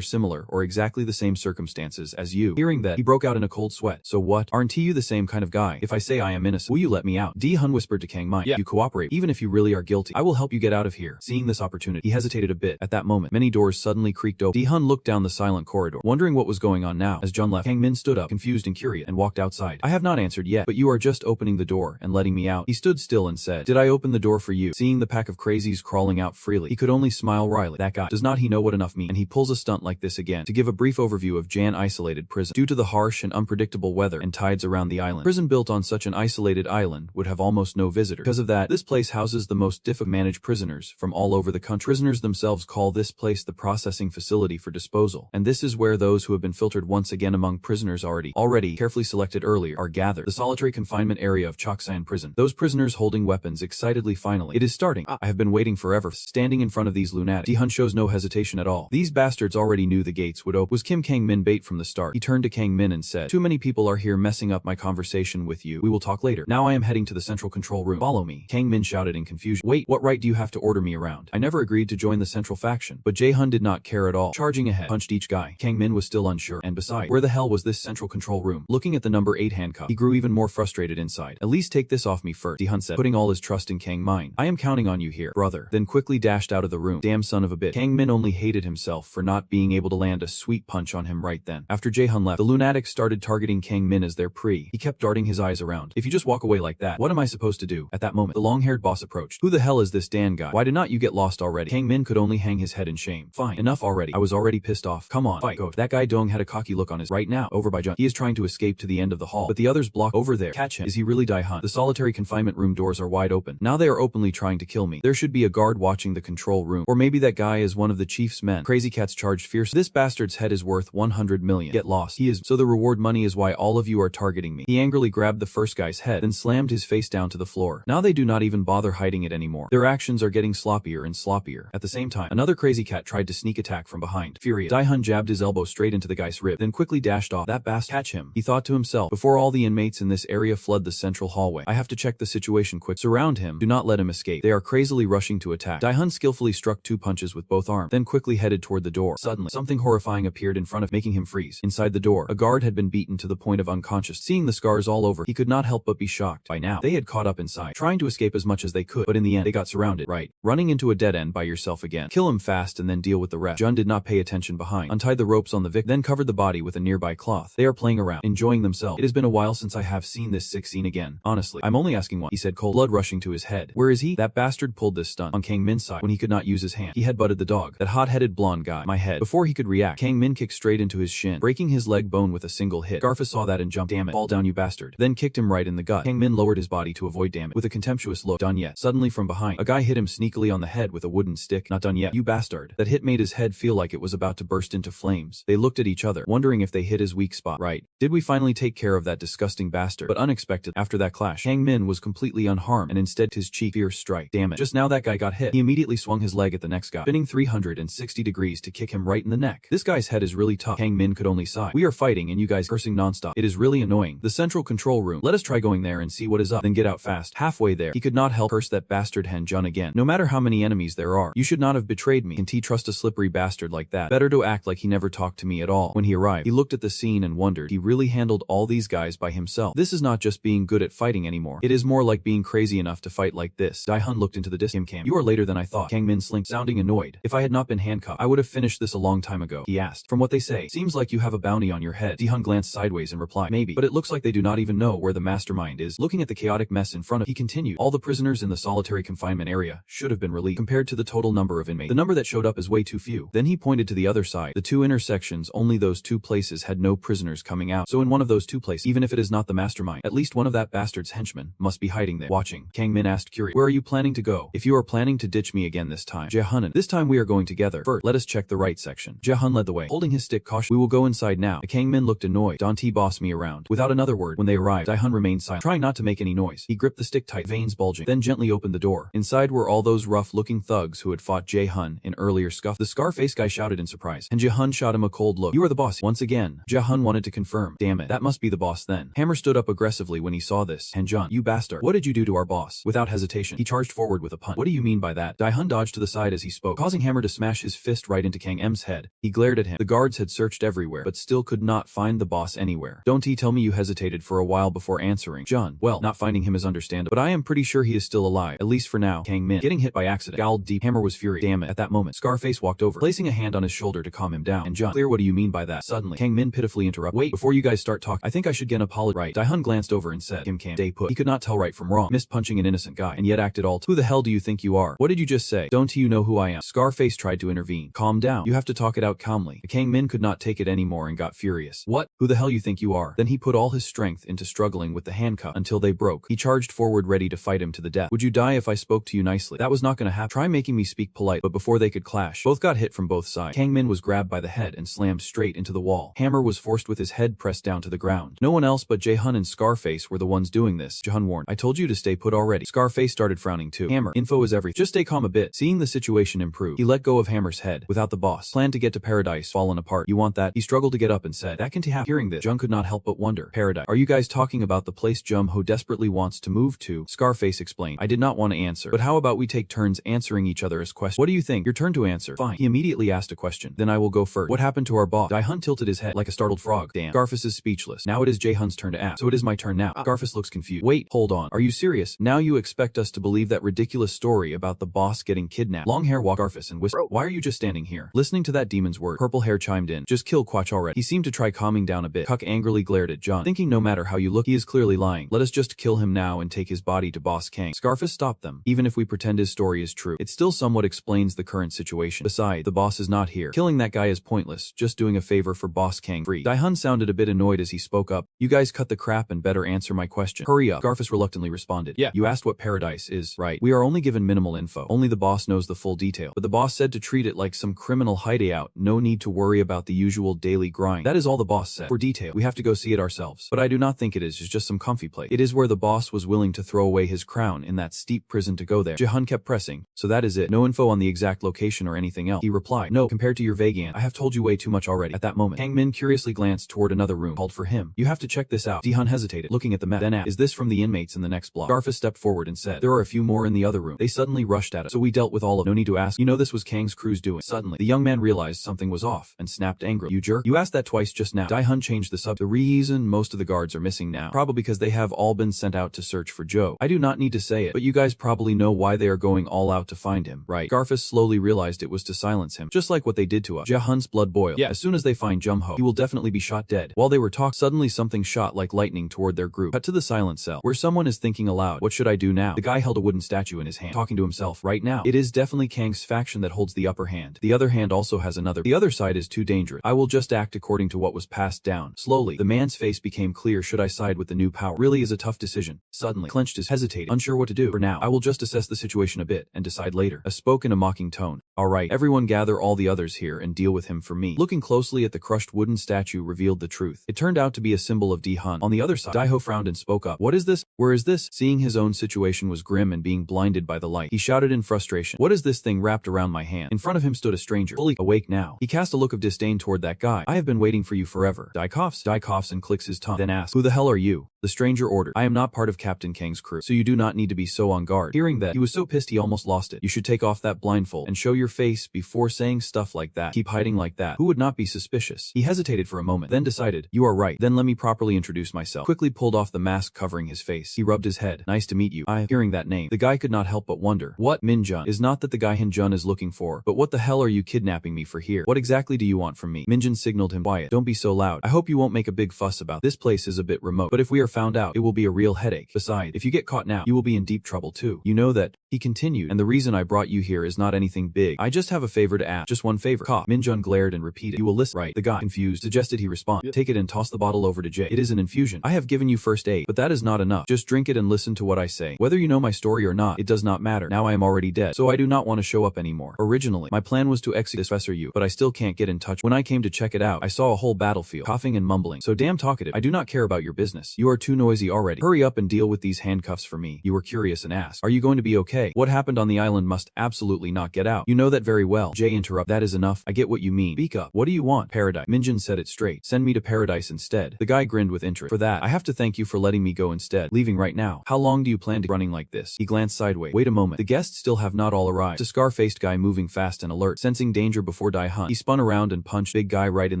similar or exactly the same circumstances as you. Hearing that, he broke out in a cold sweat. "So what? Aren't you the same kind of guy? If I say I am innocent, will you let me out?" Dae-hun whispered to Kang Min. "Yeah, you cooperate. Even if you really are guilty, I will help you get out of here." Seeing this opportunity, he hesitated a bit. At that moment, many doors suddenly creaked open. Dae-hun looked down the silent corridor, wondering what was going on now. As Jun left, Kang Min stood up, confused and curious, and walked outside. "I have not answered yet, but you are just opening the door and letting me out." He stood still and said, "Did I open the door for you?" Seeing the pack of crazies crawling out freely, he could only smile wryly. That guy, does not he know what enough means? And he pulls a stunt like this again. To give a brief overview of Jan isolated prison. Due to the harsh and unpredictable weather and tides around the island, prison built on such an isolated island would have almost no visitors. Because of that, this place houses the most difficult to manage prisoners from all over the country. Prisoners themselves call this place the processing facility for disposal, and this is where those who have been filtered once again among prisoners already carefully selected earlier are gathered. The solitary confinement area of Choksan prison. Those prisoners holding weapons excitedly finally. It is starting. I have been waiting forever. Standing in front of these lunatics, Dae-hun shows no hesitation at all. These bastards already knew the gates would open. Was Kang Min bait from the start? He turned to Kang Min and said, "Too many people are here messing up my conversation with you. We will talk later. Now I am heading to the central control room. Follow me." Kang Min shouted in confusion. "Wait, what right do you have to order me around? I never agreed to join the central faction." But Dae-hun did not care at all. Charging ahead, punched each guy. Kang Min was still unsure. And besides, where the hell was this central control room? Looking at the number 8 handcuff, he grew even more frustrated inside. "At least take this off me first," Dae-hun said, putting all his trust in Kang Min. "I am counting on you here, brother." Then quickly dashed out of the room. Damn son of a bitch. Kang Min only hated himself for not being able to land a sweet punch on him right then. After Dae-hun left, the lunatics started targeting Kang Min as their prey. He kept darting his eyes around. "If you just walk away like that, what am I supposed to do?" At that moment, the long-haired boss approached. "Who the hell is this Dan guy? Why did not you get lost already?" Kang Min could only hang his head in shame. "Fine, enough already. I was already pissed off. Come on, fight, go." That guy Dong had a cocky look on his right now, over by Jun. He is trying to escape to the end of the hall, but the others block over there. Catch him. Is he really Dae-hun? The solitary confinement room doors are wide open. Now they are openly trying to kill me. There should be a guard watching the control room. Or maybe that guy is one of the chief's men. Crazy Cats charged fiercely. "This bastard's head is worth 100 million. Get lost. He is. So the reward money is why all of you are targeting me." He angrily grabbed the first guy's head, then slammed his face down to the floor. Now they do not even bother hiding it anymore. Their actions are getting sloppier and sloppier. At the same time, another crazy cat tried to sneak attack from behind. Furious, Dae-hun jabbed his elbow straight into the guy's rib, then quickly dashed off. "That bastard, catch him," he thought to himself, before all the inmates in this area flood the central hallway. "I have to check the situation quick. Surround him. Do not let him escape." They are crazily rushing to attack. Dae-hun skillfully struck 2 punches with both arms, then quickly headed toward the door. Suddenly, something horrifying appeared in front of, making him freeze. Inside the door, a guard had been beaten to the point of unconscious. Seeing the scars all over, he could not help but be shocked. By now, they had caught up inside, trying to escape as much as they could, but in the end, they got surrounded. Right. Running into a dead end by yourself again. Kill him fast and then deal with the rest. Jun did not pay attention behind, untied the ropes on the victim, then covered the body with a nearby cloth. They are playing around, enjoying themselves. "It has been a while since I have seen this sick scene again. Honestly, I'm only asking one," he said, cold blood rushing to his head. "Where is he?" That bastard pulled this stunt on Kang Min's side when he could not use his hand. He headbutted the dog, that hot-headed blonde guy, my head. Before he could react, Kang Min kicked straight into his shin, breaking his leg bone with a single hit. Garfa saw that and jumped. "Damn it, fall down you bastard." Then kicked him right in the gut. Kang Min lowered his body to avoid damage. With a contemptuous look, "Done yet?" Suddenly from behind, a guy hit him sneakily on the head with a wooden stick. "Not done yet, you bastard." That hit made his head feel like it was about to burst into flames. They looked at each other, wondering if they hit his weak spot. Right. Did we finally take care of that disgusting bastard? But unexpected, after that clash, Kang Min was completely unharmed and instead his cheek fierce strike. Damn it. Just now that guy got hit. He immediately swung his leg at the next guy, spinning 360 degrees to kick him right in the neck. This guy's head is really tough. Kang Min could only sigh. "We are fighting and you guys cursing nonstop. It is really annoying. The central control room. Let us try going there and see what is up. Then get out fast." Halfway there, he could not help curse that bastard Han Jun again. "No matter how many enemies there are, you should not have betrayed me. Can't he trust a slippery bastard like that? Better to act like he never talked to me at all." When he arrived, he looked at the scene and wondered, he really handled all these guys by himself. This is not just being good at fighting anymore. It is more like being crazy enough to fight like this. Dae-hun looked into the distance. "You are later than I thought." Kang Min slinked, sounding annoyed. "If I had not been handcuffed, I would have finished this a long time ago," he asked. "From what they say, seems like you have a bounty on your head." Dae-hun glanced sideways and replied, "Maybe, but it looks like they do not even know where the mastermind is. Looking at the chaotic mess in front of him, he continued, all the prisoners in the solitary confinement area should have been released. Compared to the total number of inmates, the number that showed up is way too few. Then he pointed to the other side. The two intersections, only those two places had no prisoners coming out. So in one of those two places, even if it is not the mastermind, at least one of that bastard's henchmen must be hiding there. Watching. Kang Min asked curious, where are you planning to go? If you are planning to ditch me again this time, Jae-hun, this time we are going together. First, let us check the right section. Jae-hun led the way, holding his stick cautiously. We will go inside now. The Kang Min looked annoyed. Don't boss me around. Without another word, when they arrived, Jae-hun remained silent, trying not to make any noise. He gripped the stick tight, veins bulging, then gently opened the door. Inside were all those rough-looking thugs who had fought Jae-hun in earlier scuffles. The Scarface guy shouted in surprise, and Jae-hun shot him a cold look. You are the boss. Once again, Jae-hun wanted to confirm. Damn it, that must be the boss then. Hammer stood up aggressively when he saw this. Han-jun, you bastard. What did you do to our boss? Without hesitation, he charged forward with a punch. What do you mean by that? Jae-hun dodged to the side as he spoke, causing Hammer to smash his fist right into Kang M's head. He glared at him. The guards had searched everywhere, but still could not find the boss anywhere. Don't tell me you hesitated for a while before answering. Jun, well, not finding him is understandable, but I am pretty sure he is still alive, at least for now. Kang Min, getting hit by accident, scowled deep. Hammer was furious. Damn it. At that moment, Scarface walked over, placing a hand on his shoulder to calm him down. And Jun, clear, what do you mean by that? Suddenly, Kang Min pitifully interrupted. Wait, before you guys start talking, I think I should get an apology. Right. Jae-hun glanced over and said, Kim can stay put. He could not tell right from wrong, missed punching an innocent guy, and yet acted all who the hell do you think you are? What did you just say? Don't you know who I am? Scarface tried to intervene. Calm down. You have to talk it out calmly. The Kang Min could not take it anymore and got furious. What? Who the hell you think you are? Then he put all his strength into struggling with the handcuff until they broke. He charged forward ready to fight him to the death. Would you die if I spoke to you nicely? That was not gonna happen. Try making me speak polite, but before they could clash, both got hit from both sides. Kang Min was grabbed by the head and slammed straight into the wall. Hammer was forced with his head pressed down to the ground. No one else but Jae-hun and Scarface were the ones doing this. Jae-hun warned, I told you to stay put already. Scarface started frowning too. Hammer, info is everything. Just stay calm a bit. Seeing the situation improve, he let go of Hammer's head. Without the boss, planned to get to paradise fallen apart. You want that? He struggled to get up and said, that can happen. Hearing this, Jung could not help but wonder. Paradise. Are you guys talking about the place Jum-ho desperately wants to move to? Scarface explained. I did not want to answer, but how about we take turns answering each other's questions? What do you think? Your turn to answer. Fine. He immediately asked a question. Then I will go first. What happened to our boss? Jae-hun tilted his head like a startled frog. Damn. Scarface is speechless. Now it is Jae-hun's turn to ask. So it is my turn now. Scarface looks confused. Wait, hold on. Are you serious? Now you expect us to believe that ridiculous story about the boss getting kidnapped? Long hair walked Scarface and whispered, why are you just standing here? Listening to that demon's word, purple hair chimed in. Just kill Quach already. He seemed to try calming down a bit. Cuck angrily glared at John, thinking no matter how you look, he is clearly lying. Let us just kill him now and take his body to Boss Kang. Scarface stopped them. Even if we pretend his story is true, it still somewhat explains the current situation. Besides, the boss is not here. Killing that guy is pointless, just doing a favor for Boss Kang free. Jae-hun sounded a bit annoyed as he spoke up. You guys cut the crap and better answer my question. Hurry up. Scarface reluctantly responded. Yeah, you asked what paradise is, right? We are only given minimal info. Only the boss knows the full detail. But the boss said to treat it like some criminal hideout. No need to worry about the usual daily grind. That is all the boss said. For detail, we have to go see it ourselves. But I do not think it is just some comfy place. It is where the boss was willing to throw away his crown in that steep prison to go there. Jae-hun kept pressing. So that is it. No info on the exact location or anything else. He replied, no, compared to your vague answer, I have told you way too much already. At that moment, Kang Min curiously glanced toward another room, called for him. You have to check this out. Jae-hun hesitated, looking at the map, then asked, is this from the inmates in the next block? Scarface stepped forward and said, there are a few more in the other room. They suddenly rushed at us, so we dealt with all of them. No need to ask. You know this was Kang's crew's doing. Suddenly, the young man realized something was off, and snapped angrily. You jerk. You asked that twice just now. Jae-hun changed the subject. The reason most of the guards are missing now, probably because they have all been sent out to search for Joe. I do not need to say it, but you guys probably know why they are going all out to find him, right? Scarface slowly realized it was to silence him, just like what they did to us. Jae-hun's blood boiled. Yeah, as soon as they find Jum-ho, he will definitely be shot dead. While they were talking, suddenly something shot like lightning toward their group. Cut to the silent cell, where someone is thinking aloud. What should I do now? The guy held a wooden statue in his hand, talking to himself. Right now, it is definitely Kang's faction that holds the upper hand. The other hand also has another. The other side is too dangerous. I will just act according to what was passed down. Slowly, the man's face became clear. Should I side with the new power? Really is a tough decision. Suddenly, clenched his hesitating, unsure what to do. For now, I will just assess the situation a bit and decide later. Spoke in a mocking tone. Alright, everyone gather all the others here and deal with him for me. Looking closely at the crushed wooden statue revealed the truth. It turned out to be a symbol of Jae-hun. On the other side, Daeho frowned and spoke up. What is this? Where is this? Seeing his own situation was grim and being blinded by the light, he shouted in frustration. What is this thing wrapped around my hand? In front of him stood a stranger, fully awake now. He cast a look of disdain toward that guy. I have been waiting for you forever. Dae coughs and clicks his tongue, then asks, who the hell are you? The stranger ordered, I am not part of Captain Kang's crew, so you do not need to be so on guard. Hearing that, he was so pissed he almost lost it. You should take off that blindfold and show your face before saying stuff like that. Keep hiding like that. Who would not be suspicious? He hesitated for a moment, then decided, you are right. Then let me properly introduce myself. Quickly pulled off the mask covering his face. He rubbed his head. Nice to meet you. Hearing that name, the guy could not help but wonder. What? Min-jun is not that the guy Han-jun is looking for, but what the hell are you kidnapping me for here? What exactly do you want from me? Min-jun signaled him, quiet. Don't be so loud. I hope you won't make a big fuss about this place is a bit remote, but if we are found out, it will be a real headache. Besides, if you get caught now, you will be in deep trouble too. You know that, he continued, and the reason I brought you here is not anything big. I just have a favor to ask. Just one favor. Cough. Minjun glared and repeated, you will listen. Right. The guy, confused, suggested he respond. Yep. Take it and toss the bottle over to Jay. It is an infusion. I have given you first aid, but that is not enough. Just drink it and listen to what I say. Whether you know my story or not, it does not matter. Now I am already dead, so I do not want to show up anymore. Originally, my plan was to execute Professor Yu, but I still can't get in touch. When I came to check it out, I saw a whole battlefield, coughing and mumbling. So damn talkative. I do not care about your business. You are too noisy already. Hurry up and deal with these handcuffs for me. You were curious and asked, are you going to be okay? What happened on the island must absolutely not get out. You know that very well. Jay interrupted. That is enough. I get what you mean. Speak up. What do you want? Paradise. Minjun said it straight. Send me to paradise instead. The guy grinned with interest. For that, I have to thank you for letting me go instead. Leaving right now. How long do you plan to running like this? He glanced sideways. Wait a moment. The guests still have not all arrived. A scar-faced guy moving fast and alert. Sensing danger before Dae-hun, he spun around and punched big guy right in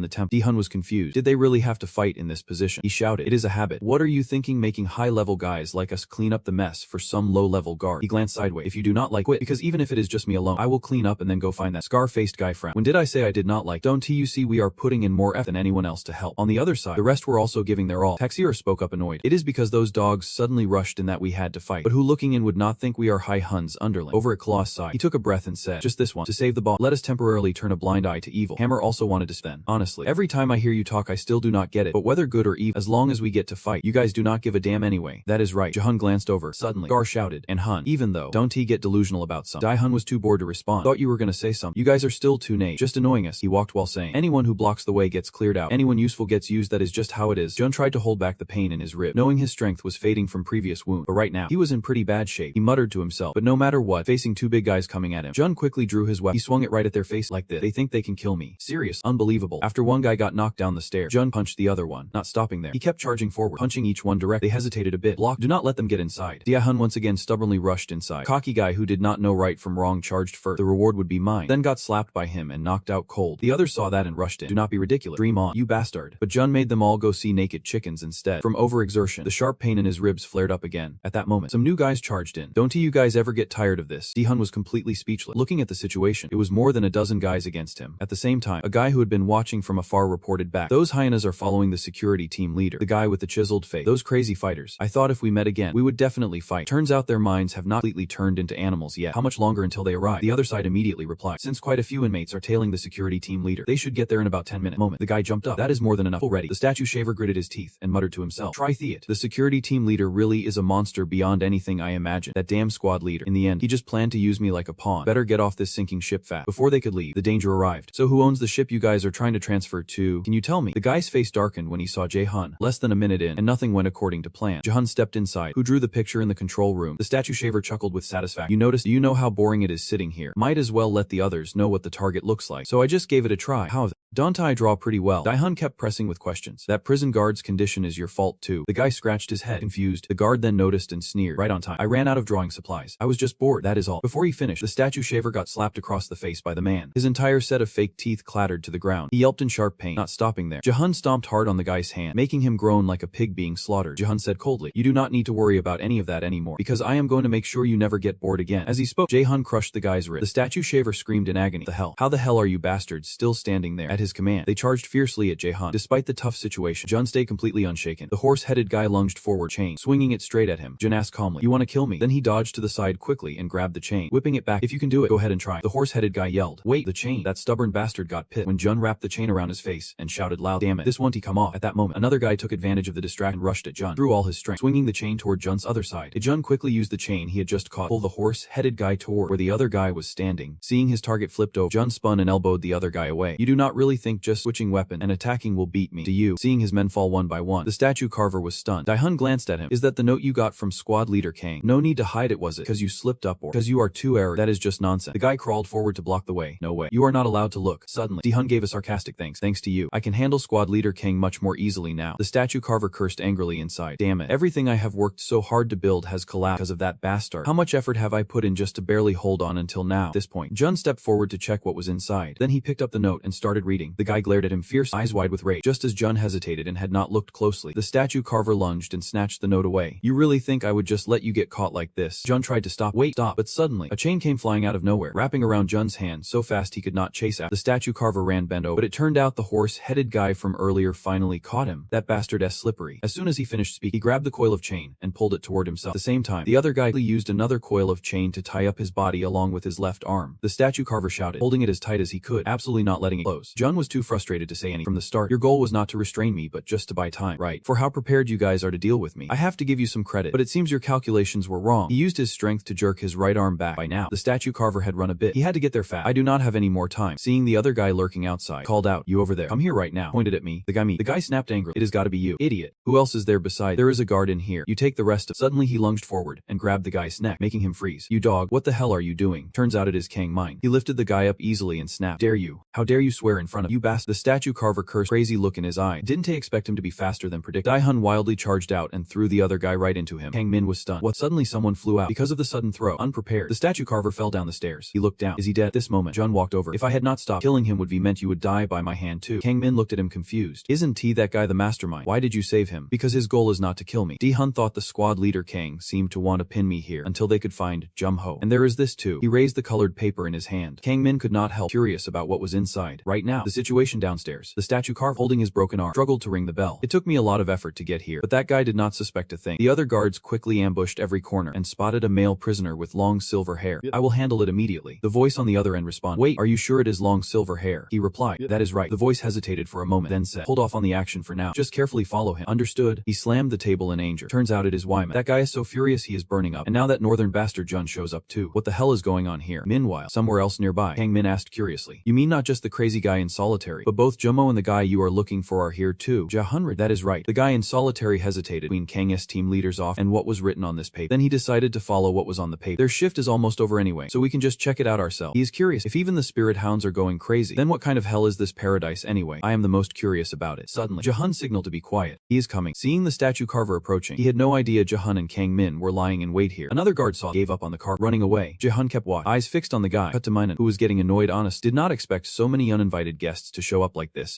the temple. Dae-hun was confused. Did they really have to fight in this position? He shouted. It is a habit. What are you thinking, making high-level guys like us clean up the mess for some low-level guard? He glanced sideways. If you do not like, quit, because even if it is just me alone, I will clean up and then go find that scar-faced guy. Frown. When did I say I did not like? Don't you see we are putting in more effort than anyone else to help? On the other side, the rest were also giving their all. Taxier spoke up annoyed. It is because those dogs suddenly rushed in that we had to fight. But who looking in would not think we are High Hun's underling? Over at Claw's side, he took a breath and said, just this one. To save the boss, let us temporarily turn a blind eye to evil. Hammer also wanted to spend. Honestly, every time I hear you talk I still do not get it. But whether good or evil, as long as we get to fight, you guys do not give a damn anyway. That is right. Jae-hun glanced over. Suddenly, Gar shouted, and Hun, even though, don't he get delusional about some? Dae-hun was too bored to respond. Thought you were gonna say something. You guys are still too naive. Just annoying us. He walked while saying, anyone who blocks the way gets cleared out. Anyone useful gets used. That is just how it is. Jun tried to hold back the pain in his rib, knowing his strength was fading from previous wound. But right now, he was in pretty bad shape. He muttered to himself, but no matter what, facing two big guys coming at him, Jun quickly drew his weapon. He swung it right at their face like this. They think they can kill me. Serious. Unbelievable. After one guy got knocked down the stairs, Jun punched the other one, not stopping there. He kept charging forward, punching each one direct. They hesitated a bit. Block. Do not let them get inside. Dae-hun once again stubbornly rushed inside. Cocky guy who did not know right from wrong charged first. The reward would be mine. Then got slapped by him and knocked out cold. The others saw that and rushed in. Do not be ridiculous. Dream on, you bastard. But Jun made them all go see naked chickens instead. From overexertion, the sharp pain in his ribs flared up again. At that moment, some new guys charged in. Don't you guys ever get tired of this? Dae-hun was completely speechless. Looking at the situation, it was more than a dozen guys against him. At the same time, a guy who had been watching from afar reported back. Those hyenas are following the security team leader. The guy with the chiseled face. Those crazy fighters. I thought if we met again, we would definitely fight. Turns out their minds have not completely turned into animals yet. How much longer until they arrive? The other side immediately replied. Since quite a few inmates are tailing the security team leader, they should get there in about 10 minutes. Moment. The guy jumped up. That is more than enough. Already. The statue shaver gritted his teeth and muttered to himself. Try it. The security team leader really is a monster beyond anything I imagined. That damn squad leader. In the end, he just planned to use me like a pawn. Better get off this sinking ship fast. Before they could leave, the danger arrived. So who owns the ship you guys are trying to transfer to? Can you tell me? The guy's face darkened when he saw Jae-hun. Less than a minute in, and nothing went according to plan. Jae-hun stepped inside. Who drew the picture in the control room? The statue shaver chuckled with satisfaction. You noticed? Do you know how boring it is sitting here? Might as well let the others know what the target looks like. So I just gave it a try. How? Don't I draw pretty well? Dae-hun kept pressing with questions. That prison guard's condition is your fault too. The guy scratched his head, confused. The guard then noticed and sneered. Right on time. I ran out of drawing supplies. I was just bored, that is all. Before he finished, the statue shaver got slapped across the face by the man. His entire set of fake teeth clattered to the ground. He yelped in sharp pain, not stopping there. Jae-hun stomped hard on the guy's hand, making him groan like a pig being slaughtered. Jae-hun said coldly, you do not need to worry about any of that anymore, because I am going to make sure you never get bored again. As he spoke, Jae-hun crushed the guy's wrist. The statue shaver screamed in agony. The hell? How the hell are you bastards still standing there? At his command, they charged fiercely at Jae-hun. Despite the tough situation, Jun stayed completely unshaken. The horse-headed guy lunged forward, chain swinging it straight at him. Jun asked calmly, you want to kill me? Then he dodged to the side quickly and grabbed the chain, whipping it back. If you can do it, go ahead and try. The horse-headed guy yelled, wait, the chain. That stubborn bastard got pissed when Jun wrapped the chain around his face and shouted loud, damn it, this won't come off. At that moment, another guy took advantage of the distraction and rushed at Jun, threw all his strength, swinging the chain toward Jun's other side. Jun quickly used the chain he had just caught, pull the horse-headed guy toward where the other guy was standing. Seeing his target flipped over, Jun spun and elbowed the other guy away. You do not really think just switching weapon and attacking will beat me, do you? Seeing his men fall one by one, the statue carver was stunned. Dae-hun glanced at him. Is that the note you got from squad leader Kang? No need to hide it, was it? Because you slipped up or because you are too arrogant? That is just nonsense. The guy crawled forward to block the way. No way. You are not allowed to look. Suddenly, Dae-hun gave a sarcastic thanks. Thanks to you, I can handle squad leader Kang much more easily now. The statue carver cursed angrily inside. Damn it. Everything I have worked so hard to build has collapsed because of that bastard. How much effort have I put in just to barely hold on until now? At this point, Jun stepped forward to check what was inside. Then he picked up the note and started reading. The guy glared at him, fierce, eyes wide with rage. Just as Jun hesitated and had not looked closely, the statue carver lunged and snatched the note away. You really think I would just let you get caught like this? Jun tried to stop. Wait, stop. But suddenly, a chain came flying out of nowhere, wrapping around Jun's hand so fast he could not chase after. The statue carver ran bent over, but it turned out the horse-headed guy from earlier finally caught him. That bastard is slippery. As soon soon as he finished speaking, he grabbed the coil of chain and pulled it toward himself. At the same time, the other guy used another coil of chain to tie up his body along with his left arm. The statue carver shouted, holding it as tight as he could, absolutely not letting it close. Jun was too frustrated to say anything. From the start, your goal was not to restrain me but just to buy time, right? For how prepared you guys are to deal with me. I have to give you some credit, but it seems your calculations were wrong. He used his strength to jerk his right arm back. By now, the statue carver had run a bit. He had to get there fast. I do not have any more time. Seeing the other guy lurking outside, called out, you over there. Come here right now. Pointed at me. The guy snapped angrily. It has got to be you. Idiot. Who else is there beside? There is a guard in here. You take the rest of. Suddenly he lunged forward and grabbed the guy's neck, making him freeze. You dog, what the hell are you doing? Turns out it is Kang Mine. He lifted the guy up easily and snapped. Dare you? How dare you swear in front of you bastard? The statue carver cursed, crazy look in his eye. Didn't they expect him to be faster than predicted? Dai-hun wildly charged out and threw the other guy right into him. Kang Min was stunned. What? Suddenly someone flew out. Because of the sudden throw, unprepared, the statue carver fell down the stairs. He looked down. Is he dead? At this moment, Jun walked over. If I had not stopped, killing him would be meant you would die by my hand too. Kang Min looked at him confused. Isn't he that guy the mastermind? Why did you save him? Because his goal is not to kill me. Di-hun thought the squad leader Kang seemed to want to pin me here until they could find Jum-ho. And there is this too. He raised the colored paper in his hand. Kang Min could not help curious about what was inside. Right now, the situation downstairs. The statue carver, holding his broken arm, struggled to ring the bell. It took me a lot of effort to get here, but that guy did not suspect a thing. The other guards quickly ambushed every corner and spotted a male prisoner with long silver hair. I will handle it immediately. The voice on the other end responded. Wait, are you sure it is long silver hair? He replied. That is right. The voice hesitated for a moment, then said, hold off on the action for now. Just carefully follow him. Understood. He slammed the table in anger. Turns out it is Wyman. That guy is so furious he is burning up. And now that northern bastard Jun shows up too. What the hell is going on here? Meanwhile, somewhere else nearby, Kang Min asked curiously. You mean not just the crazy guy in solitary, but both Jummo and the guy you are looking for are here too? Ja-hunred. That is right. The guy in solitary hesitated between Kang's team leaders off and what was written on this paper. Then he decided to follow what was on the paper. Their shift is almost over anyway, so we can just check it out ourselves. He is curious. If even the spirit hounds are going crazy, then what kind of hell is this paradise anyway? I am the most curious about it. Suddenly, Ja-hun signaled to be quiet. He is coming. Seeing the statue carver approaching, he had no idea Ja-hun and Kang Min were lying in wait here. Another guard saw, gave up on the car, running away. Ja-hun kept watch, eyes fixed on the guy. Cut to Minun, who was getting annoyed. Honest, did not expect so many uninvited guests to show up like this.